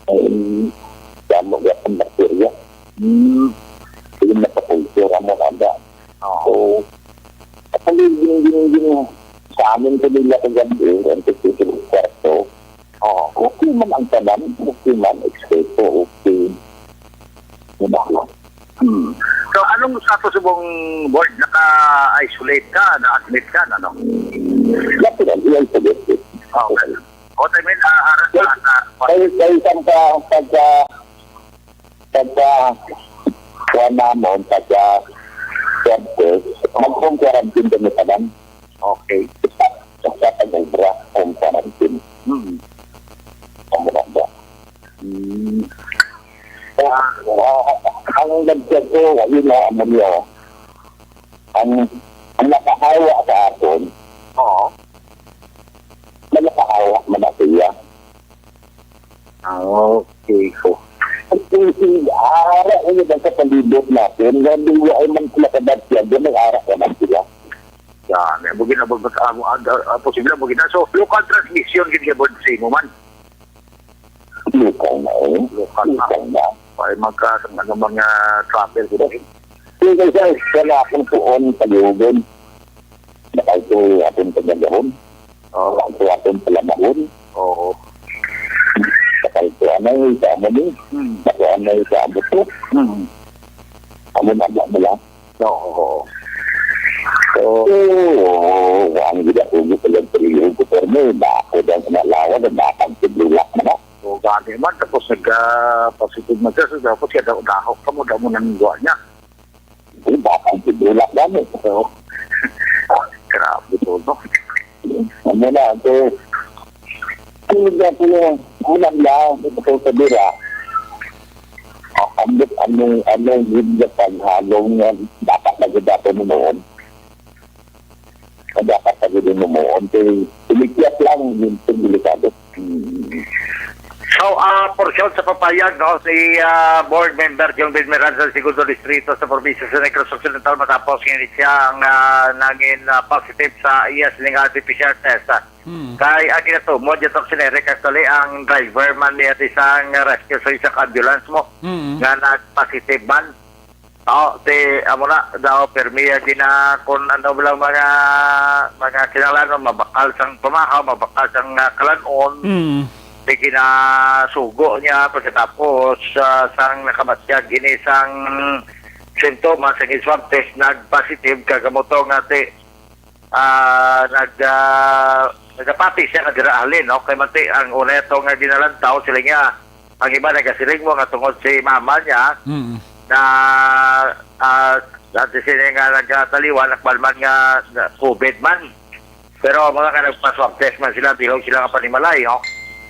May kanyapan bakterya. Yung nakakultura mo nanda. So, kapag yung sa amin ko nila kagabi, ang tutusin kwarto, okay man ang tanam, okay man, ekspeto, okay. So, anong status mong board? Naka-isolate ka? Na-admit ka? Ano? Natural, i-isolate. Okay. O, I mean, haras ka na. Kaya isang kuha namon, pagka mag-home quarantine kami pa lang. Okay. Sa pag-ubra, home quarantine. Ang maganda. Ang nagsiya ko, yun na, ang nakahawa sa atin, na nakahawa man na siya. Okay ko. Ang ara yun ang kapalibot natin, hindi ay man sila kadad siya, doon ang ara naman sila. Yan, bugin na posible bugin na. So, local transmission gini board sa imo man. Local na eh. Local na. Ay magkasang mga travel ko rin. Sige guys, wala akong tuon pag-iubon. Bakal ko atong pag-agahon. Bakal ko atong palamahon. Oo. Bakal ko anay sa amo ni. Bakal anay sa amo to. Amo na mo lang. Oo. So, ang gila ko gusto lang periyo ko pero bako daw na lawa na bakang tibulak na. So, gani man, tapos nagka-positive na siya, so dapat siya dahok ka mo, daw mo nanggwa niya. Hindi, bakang tibulak namin. So, grabe to, no? ano na, so, hindi ko yung unang lang, ito ko sa bira, anong hindi paghalong dapat nagdato mo noon. Dapat nagdato mo noon, kaya tumikyat lang yung delikado. So, porsyon sa papayag, no, si board member Jong Bilmeran sa Segundo Distrito sa probinsya sa Negros Occidental matapos nginit siya ang naging positive sa iya siling artificial test. Kaya ang ito, mo dito sinere actually ang driver man niya isang rescue sa isang ambulance mo nga nag-positive man. Amo na, daw permiya gina kung ano lang mga kinalano, mabakal sang pamahaw, mabakal sang kalanon. Di kinasugo niya pagkatapos sang nakabatyag inisang sintomas ang swab test nag-positive kagamoto nga nagapati siya nga dirahalin, no? Kay mati ang una ito nga dinalantaw sila nga ang iba nagasiling mo nga tungod si mama niya na dati sila nga nagtaliwan nakbalman nga COVID man pero mga ka nagpa-swab test man sila bilog sila nga panimalay, no?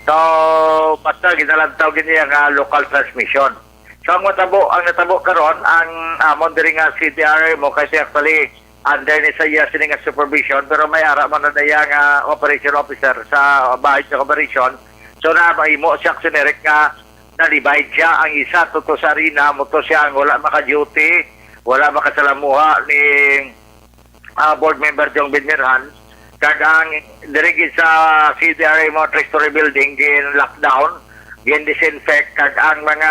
So, basta ginalantaw ganyan nga local transmission. So, ang natabo karon ang amon diri nga CDRA mo kasi actually under ni sa iya sini nga supervision pero may ara man na iya nga operation officer sa bahay sa operation. So, na mahimo siya generic nga nalibay siya ang isa tuto sa arena mo to siya ang wala maka-duty, wala makasalamuha ni board member Jong Bilmeran. Kagang dirigid sa CDRA mo Treasury Building gin lockdown, gin disinfect kag ang mga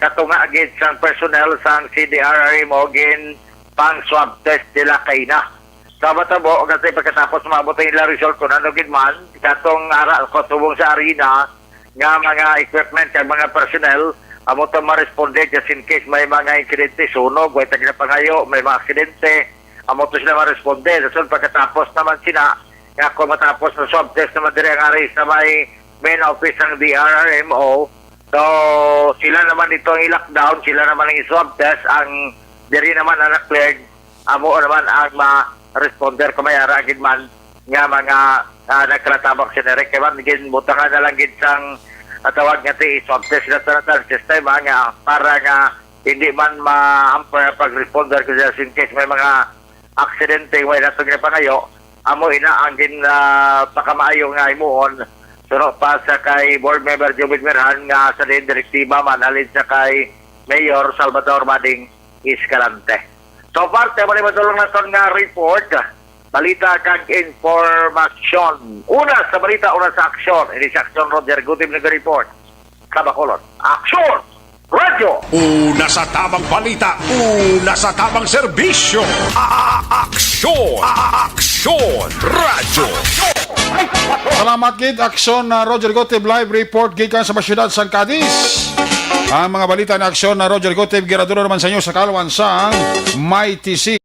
katunga agid sang personnel sang CDRA mo gin pang swab test nila kay na. Sa matabo kasi pagkatapos maabot nila result kung ano gid man katong ara ko tubong sa arena nga mga equipment kag mga personnel amo to ma-responde just in case may mga insidente sunog, way tag na pangayo, may mga aksidente. Amo to sila ma-responde. So, pagkatapos naman sila, nga kung matapos na swab test naman dire ang aris na may main office ng DRRMO. So, sila naman ito ang i-lockdown, sila naman ang i-swab test, ang diri naman ang na-cleared, amo naman ang ma-responder kumayara agad man nga mga nagkalatabak sinere. Kaya man, buta ka na lang gid sang tawag nga ti swab test na tanatan system nga para nga hindi man ma-hamper pag-responder kasi in case may mga aksidente may natong pangayo, amo ina ang pakamaayo nga imuon. Sunod pa sa kay Board Member Jobin Merhan nga sa din direktiba man alin sa kay Mayor Salvador Mading Escalante. So parte mo ni matulong na nga report, balita kag informasyon. Una sa balita, una sa aksyon. Ini sa aksyon Roger Gutib nag-report. Kabacolod. Aksyon! Radyo! Una sa tamang balita, una sa tamang serbisyo. Aksyon! Aksyon! Radyo! Salamat gid aksyon na Roger Gotib live report gikan sa syudad San Cadiz. Ang mga balita na aksyon na Roger Gotib giraduro naman sa inyo sa Kalwan sang Mighty Sea.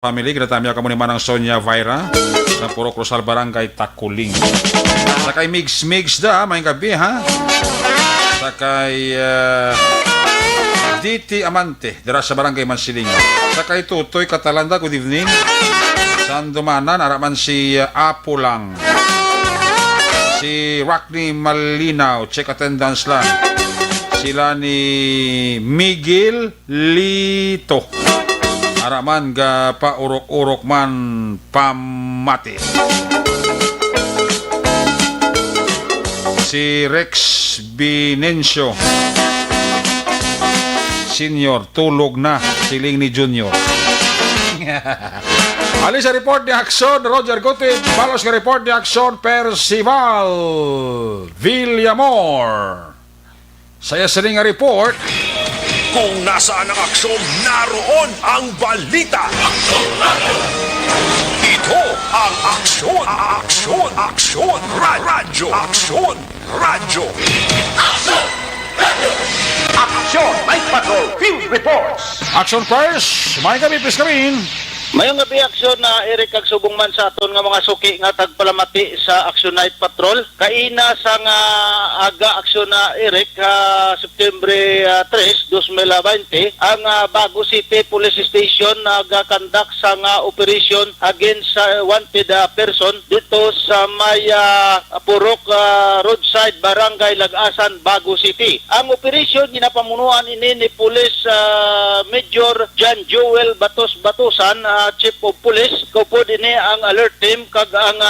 Family, kinatamya ka mo ni Manang Sonia Vaira sa Puro Cruzal Barangay Takuling. Sakay mix da, may gabi ha. Sakay DT Amante, dira sa Barangay Mansiling. Sakay Tutoy Catalanda, good evening. Sandumanan, araman si Apo lang. Si Rockney Malinaw, check attendance lang. Sila ni Miguel Lito. Araman ga paurok-urok man pamati. Si Rex Binencio Senior, tulog na. Siling ni Junior. Ali sa report ni Aksyon, Roger Gutib. Balos ka report ni Aksyon, Percival Villamor. Saya sering nga report. Kung nasaan ang aksyon, naroon ang balita. Ito ang aksyon, aksyon, aksyon, radyo, aksyon, radyo. Aksyon! Night Patrol! Field Reports! Action first, may kami, please kami. Mayong gabi aksyon na Eric kag subong man sa aton nga mga suki nga tagpalamati sa Action Night Patrol. Kaina sa nga aga aksyon na Eric September 3, 2020 ang Bago City Police Station nagakandak sa nga operation against wanted person dito sa may Purok Roadside Barangay Lagasan, Bago City. Ang operation ginapamunuan ini ni Police Major John Joel Batusan, Chief of Police. Kaupo din ang alert team kag ang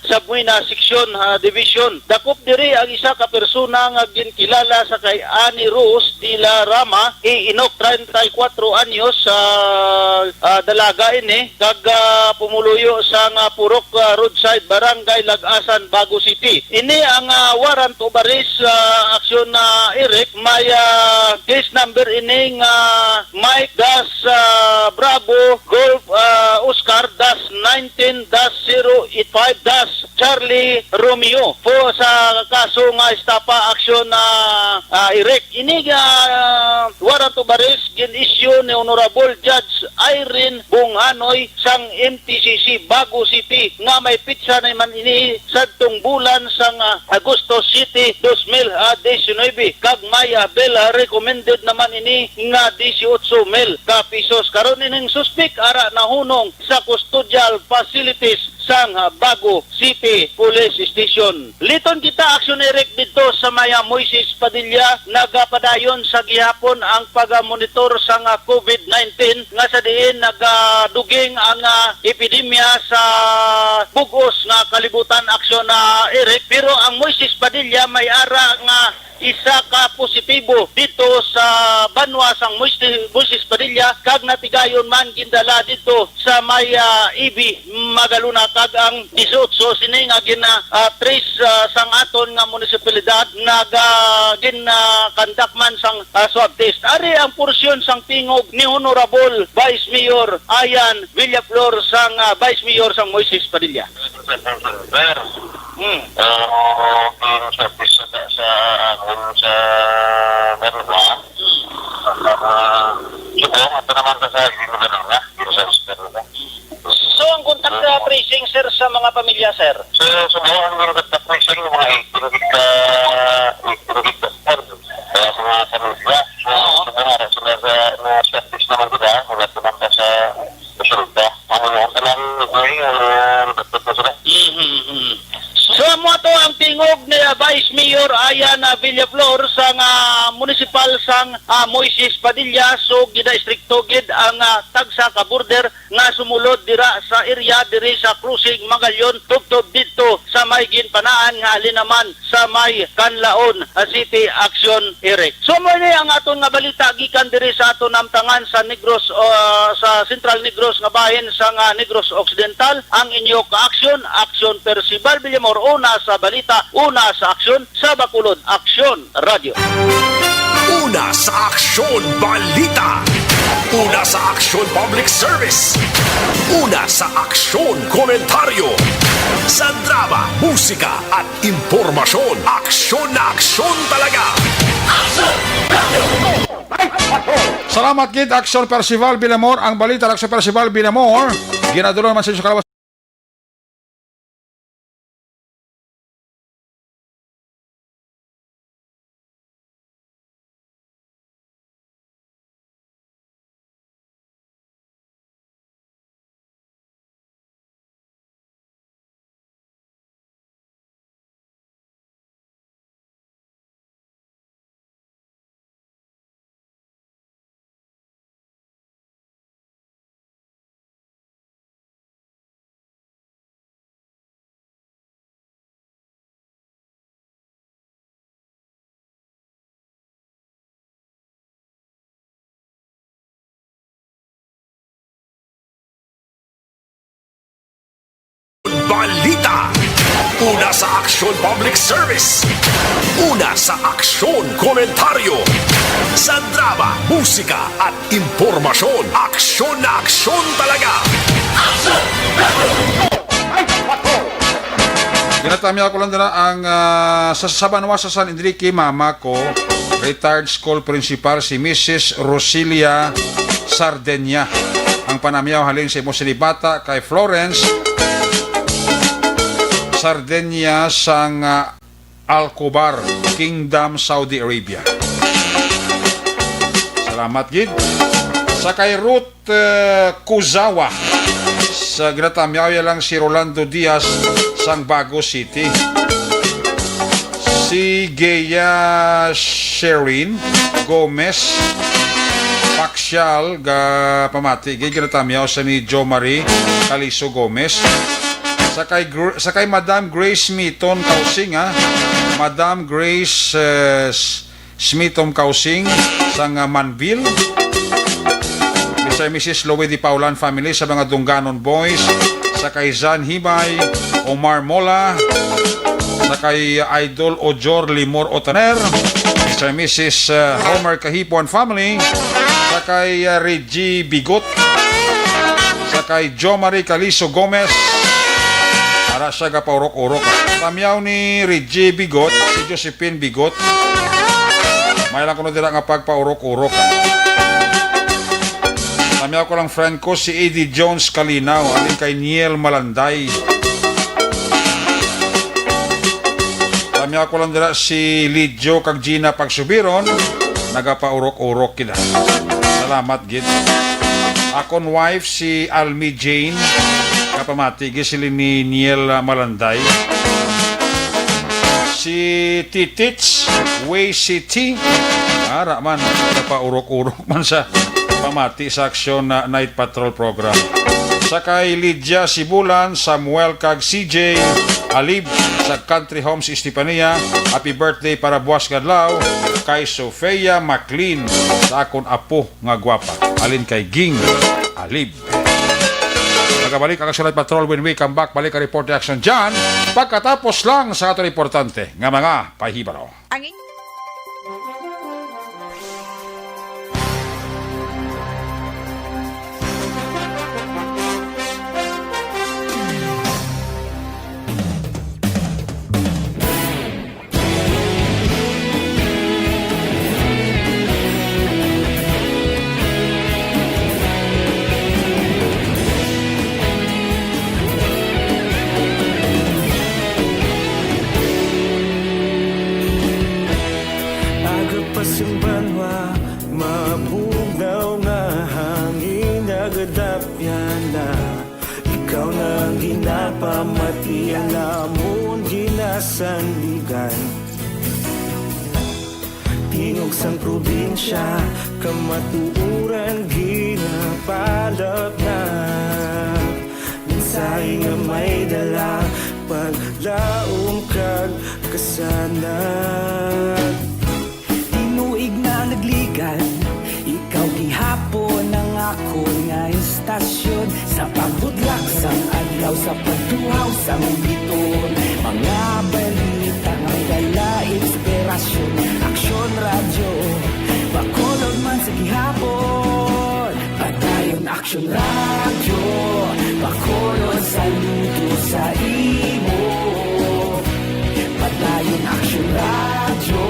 Sabuina Section Division. Dakop diri ang isa ka persona nga ginkilala sa kay Ani Rose de la Rama, inok 34 anyos sa dalaga ini kag pumuluyo sa nga Purok Roadside Barangay Lagasan, Bago City. Ini ang warrant of arrest aksyon na Eric. May case number ini nga Mike Das Bravo Golf Oscar Das 19-085 Das Charlie Romeo po sa kaso nga estapa aksyon na Eric. Ini warrant of arrest gin-issue ni Honorable Judge Irene Bunghanoy sang MTCC Bago City nga may pitsa naman ini sadtong bulan sang Agosto City 2019 kag may bail recommended naman ini nga 18,000 ka pesos. Karon ining suspect ara nahunong sa custodial facilities sang Bago City Police Station. Liton kita Aksyon Eric dito sa Maya Moises Padilla, nagapadayon sa gihapon ang pag-monitor sang COVID-19 nga sa diin nagaduging ang epidemya sa bugos nga kalibutan Aksyon Eric, pero ang Moises Padilla may ara nga isa ka positibo dito sa Banwa sang Moises Padilla, kag natigayon man gindala dito sa may Ibi Magaluna, kag ang 18 sini nga trace sang aton nga munisipalidad kandak man sang swab test. Ari ang porsyon sang tingog ni Honorable Vice Mayor Ayan Villaflor sang Vice Mayor sang Moises Padilla. Sa meron ba? Ito naman sa So ang contact tracing sir sa mga pamilya sir? So ang contact tracing ng mga 8 kaya mga sarili sa service naman kita wala naman ka sa resulta ang talang So mo to ang tingog ni Vice Mayor Ayan Villaflor sang municipal sang Moises Padilla. So gida-stricto gid ang tagsa ka border nga sumulod dira sa area diri sa Cruising Magallaon tubtob dito sa may ginpanaan nga alin naman sa may Canlaon City Action Eric. So mo ni ang aton nga balita gikan diri sa aton namtangan sa Negros sa Central Negros nga bahin sang Negros Occidental. Ang inyo ka-aksyon, Aksyon Percival Villamor, una sa balita, una sa aksyon, sa Bacolod Aksyon Radio. Una sa Aksyon Balita. Una sa Aksyon Public Service. Una sa Aksyon Komentaryo. Sa drama, musika at impormasyon. Aksyon na aksyon talaga. Salamat gid Aksyon Percival Villamor. Ang balita Aksyon Percival Villamor ginadulong naman sa kalawas. Balita. Una sa Aksyon Public Service. Una sa Aksyon Komentaryo. Sa drama, musika at impormasyon. Aksyon na aksyon talaga. Ginatamya ko lang nila ang sa Banwa sa San Enrique, mama ko, retired school principal si Mrs. Rosilia Sardenya. Ang panamyaw halin sa Mosilibata kay Florence Sardenya sang Al-Kubar, Kingdom, Saudi Arabia. Salamat gid. Sa kay Ruth Kuzawa sa ginatamyaw lang si Rolando Diaz sang Bago City. Si Gea Sherin Gomez Paksial ga pamati gid ginatamyaw sa ni Jo Marie Caliso Gomez. Sakay Madam Grace Smithon Kausing Madam Grace Smithon Kausing sang Manville. Sa Mrs. Louie Di Paulan family sa mga Dunganon Boys, sakay Zan Himay, Omar Mola, sakay Idol Ojor Limor Otaner, sa Mrs. Homer Kahipon family, sakay Reggie Bigot, sakay Jo Marie Caliso Gomez. Para siya kapaurok-urok. Tamyaw ni Reggie Bigot, si Josephine Bigot. May lang ko na dila nga pagpaurok-urok. Tamyaw ko lang friend ko si Eddie Jones Kalinaw, alin kay Niel Malanday. Tamyaw ko lang dila si Lidjo kag Gina Pagsubiron, nagapaurok-urok kita. Salamat gid. Akon wife si Almi Jane, kapamati sila ni Niel Malanday. Si Titich Way City, ara man, napaurok-urok man sa pamati sa aksyon na Night Patrol program. Sa kay Lydia Sibulan, Samuel kag CJ Alib sa Country Homes Estepania, happy birthday para buwas kadlaw. Kay Sofia McLean sa akon apo nga gwapa, alin kay Ging Alib. Magabalik ang Action Night Patrol when we come back. Balik ang report action dyan pagkatapos lang sa ato importante nga mga pahibalo. Pamatian namon ginasandigan tingog sang probinsya kamatuuran ginapalap na minsay nga may dala paglaom kag kasanag tinuig na nagligan ikaw gihapon ang ako nga istasyon sa pagbudlak sang adlaw sa pagtuhaw sang biton mga balita nga dala inspirasyon aksyon radyo bakolog man sa gihapon padayon aksyon radyo bakolog saludo sa imo padayon aksyon radyo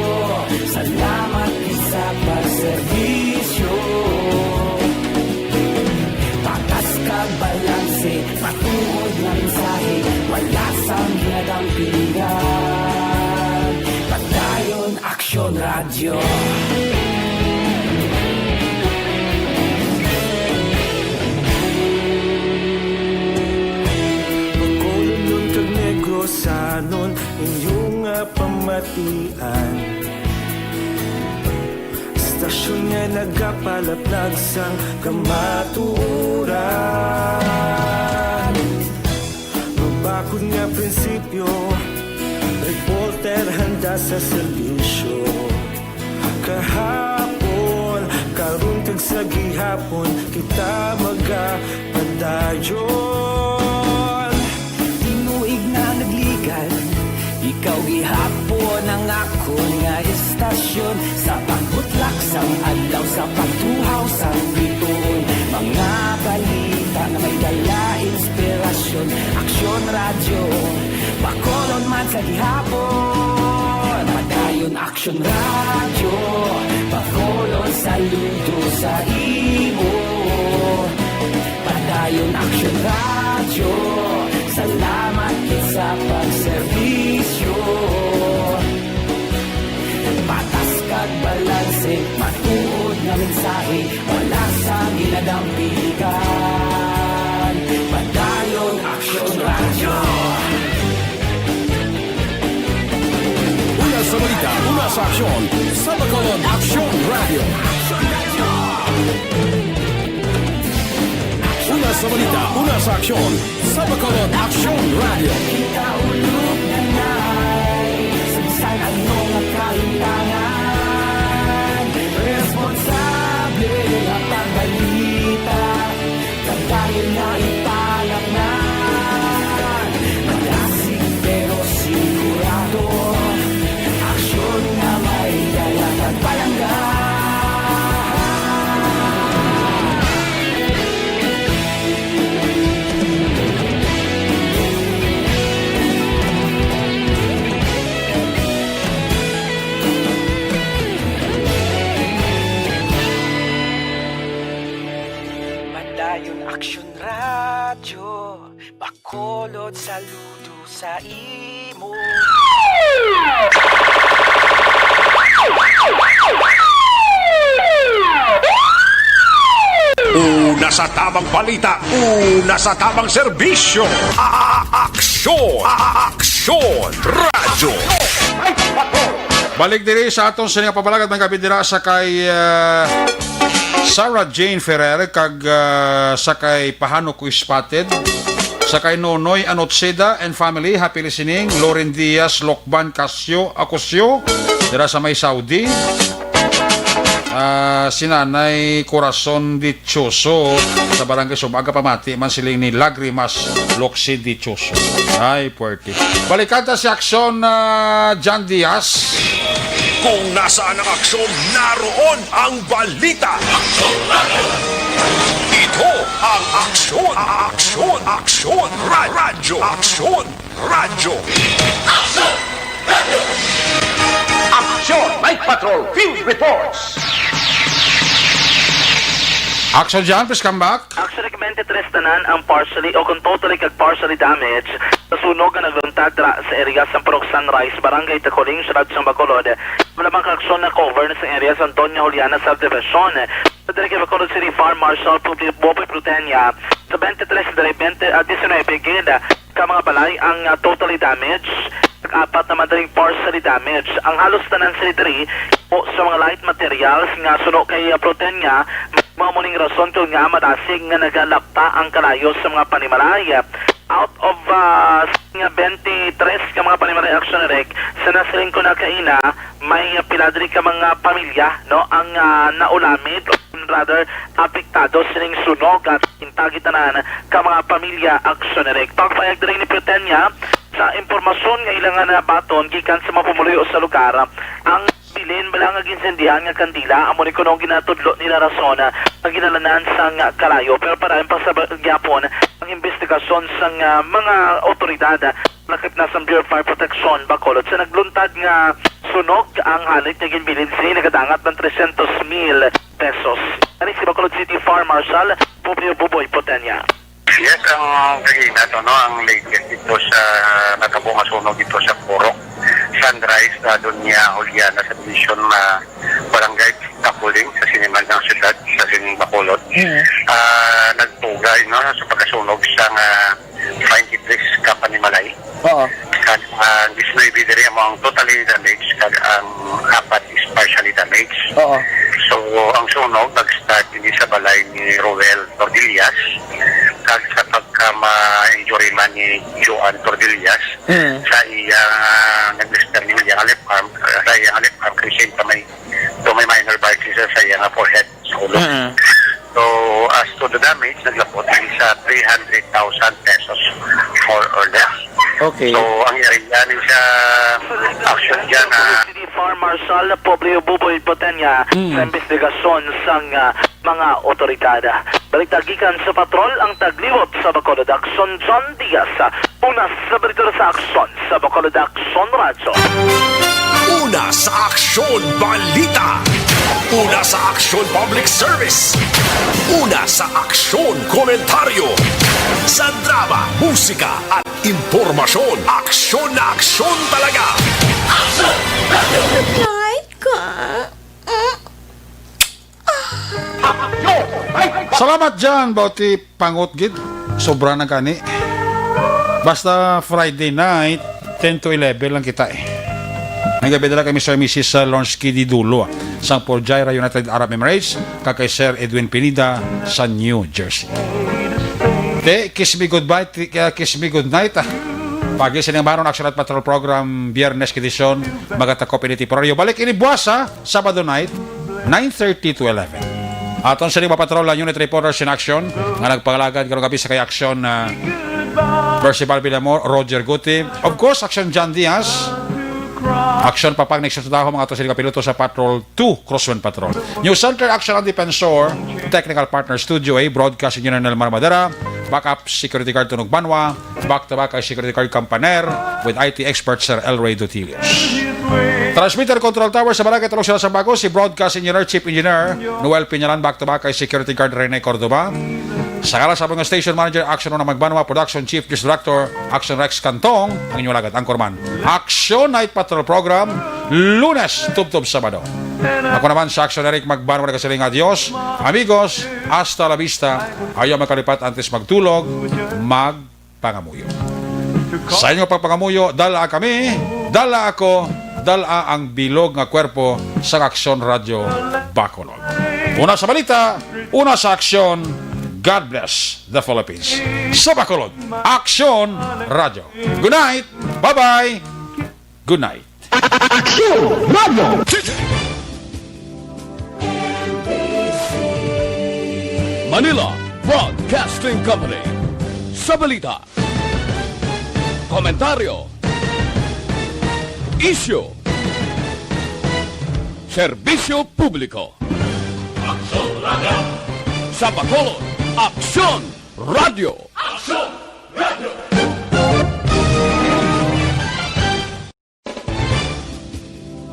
salamat sa pagserbisyo patas kag balanse patuod na mensahe wala sang hinadang pilihan padayon aksyon radyo pagkolon nun kag negros sanon inyong pamatian istasyon nga nagapalaplag sang kamaturan mabakod nga prinsipyo reporter handa sa serbisyo kahapon karon kag sa gihapon kita magapadayon tinuig na nagligan ikaw gihapon ang ako nga istasyon sa pagbutlak sang adlaw sa pagtuhaw sang biton mga balita na may dala inspirasyon aksyon radyo bakolon man sa gihapon padayon aksyon radyo bakolon saludo sa imo padayon aksyon radyo salamat sa pagserbisyo patas kag balanse matuod nga mensahe wala sang ginadampigan padayon aksyon radyo Una sa balita, una sa aksyon, sa Bacolod Aksyon Radio. Una sa balita, una sa aksyon, sa Bacolod Aksyon Radio. kita ulog na nay sagsay ano nga kaintangan responsable nga pagbalita kagayon na ipalak na malasig pero sigurado aksyon na may dala at palanggan Padayon aksyon radyo bakolod saludo sa imo Una sa tamang balita, una sa tamang serbisyo. Aksyon! Aksyon! Radyo! Balik diri sa atong sining pabalagad mga kabindira sa kay Sarah Jane Ferrer kag sa kay Pahano ko Spotted, sa kay Nonoy Anotseda and family, happy listening. Loren Diaz, Lokban Acosio dira sa may Saudi. Si Nanay Corazon Dichoso sa barangay Subaga pamati man siling ni Lagrimas Loxi Dichoso. Ay, puwerte. Balikanta si Aksyon John Diaz. Kung nasaan ang aksyon, naroon ang balita. Ito ang aksyon, aksyon, aksyon, radyo, aksyon, radyo. Aksyon! Night Patrol Field Reports! Action John, please come back. Actually, 23 tanan ang partially o kung totally kag partially damaged sa sunog na nagluntad sa area sa Purok Sunrise, Barangay Tacoling, Siyudad ng Bacolod. Malamang kaaksyon na cover sa area sa Antonio Juliana Subdivision. Sa Direk Bacolod City Farm Marshal Boboy Prutenia, sa 19 gid ka mga balay ang totally damaged, apat na madaling partially damaged. Ang halos tanan sa po sa mga light materials nga sunog kay Prutenia, mamuning rason kung nga madasig nga nagalapta ang kalayo sa mga panimalaya. Out of 23 ka mga panimalaya action rek, sa nasiling ko na kaina, may piladri ka mga pamilya, no, ang naulamid, rather, apektado sining sunog at intagitanan ka mga pamilya action rek. Pagpayag din ni Pretenya, sa impormasyon nga ilangan na baton, gikan sa mapumuloy sa lugar, ang bilin balang ang insendihan nga kandila amo ni kunong ginatudlo nila rason ang ginalanan sang kalayo, pero parayon pa sa gyapon ang investigasyon sang mga otoridad lakip na sa Bureau of Fire Protection Bacolod sa nagluntad nga sunog ang halit nga ginbilin sini nagadangat ng 300,000 pesos. Ani si Bacolod City Farm Marshal Publio Buboy Potenya. Yes, ang kagina to, no, ang latest dito sa natabong asunog dito sa Purok Sunrise na Doña Juliana sa division na Barangay Taculing sa siniman ng siyudad sa Sining Bacolod. Nagtugay, no, sa pagkasunog sa 23 company malay. Oo. Ang 19 diri ang totally damaged kag ang 4 is partially damaged. Oo. So ang sunog nag-start din sa balay ni Roel Tordillas kag sa pagka-ma-injury man ni Joan Tordillas sa iyang nag-start ni iyang left arm, sa iyang left arm kasi may minor bites sa iyang forehead sa ulo. So as to the damage, naglapot sa 300,000 pesos more or less. Okay. So ang iriyanin sa action dyan City Farm Marshal Publio Buboy Potenya sa investigasyon sang mga otoridad. Baliktagikan sa patrol ang tagliwot sa Bacolod Action John Diaz. Una sa balita sa aksyon sa Bacolod Action Radyo. Una sa aksyon balita. Una sa aksyon public service. Una sa aksyon komentaryo. Sa drama, musika at impormasyon. Aksyon na aksyon talaga. Kahit ka. Salamat dyan, Bauti Pangot Gid. Sobra na kani. Basta Friday night, 10 to 11 lang kita eh. Nagabi dala kay Mr. and Mrs. Lonsky Di Dulo sa Port Jaira, United Arab Emirates, kakay Sir Edwin Pinida sa New Jersey. Kiss me goodbye, kiss me good night. Pagi sining baron Action at Patrol Program, Biyernes edisyon, magatakop ini temporaryo. Balik ini buwasa, Sabado night, 9:30 to 11. Aton sining patrol ang unit reporters in action nga nagpangalagad karong gabi sa kay Action Percival Villamor, Roger Guti, of course Action John Diaz, Action Papag next sa taho mga to sila kapiloto sa Patrol 2 Crosswind Patrol. News Center Action and Defensor, Technical Partner Studio A, Broadcast Engineer Nelmar Madera, Backup Security Guard Tunog Banwa, back-to-back Security Guard Campaner with IT expert Sir El Ray Dutilios. Transmitter Control Tower sa Barangay Talong Sila Sambago, si Broadcast Engineer Chief Engineer Noel Piñalan, back-to-back Security Guard Rene Cordoba. Sa kala sa mga Station Manager, Action Una Magbanwa, Production Chief News Director, Action Rex Cantong, ang inyong lagat, Anchorman. Action Night Patrol Program, Lunes, Tub-Tub Sabado. Ako naman sa Action Eric Magbanwa na kasiling adios. Amigos, hasta la vista. Ayaw makalipat antes magtulog, magpangamuyo. Sa inyong pagpangamuyo, dala kami, dala ako, dala ang bilog nga kwerpo sa Aksyon Radio Bacolod. Una sa balita, una sa aksyon, God bless the Philippines. Sa Bacolod, Aksyon Radio. Good night, bye-bye, good night. Aksyon Radio! Manila Broadcasting Company. Sa balita, komentaryo, issue, serbisyo publiko. Aksyon Radio! Sa Bacolod, Aksyon Radio! Aksyon Radio!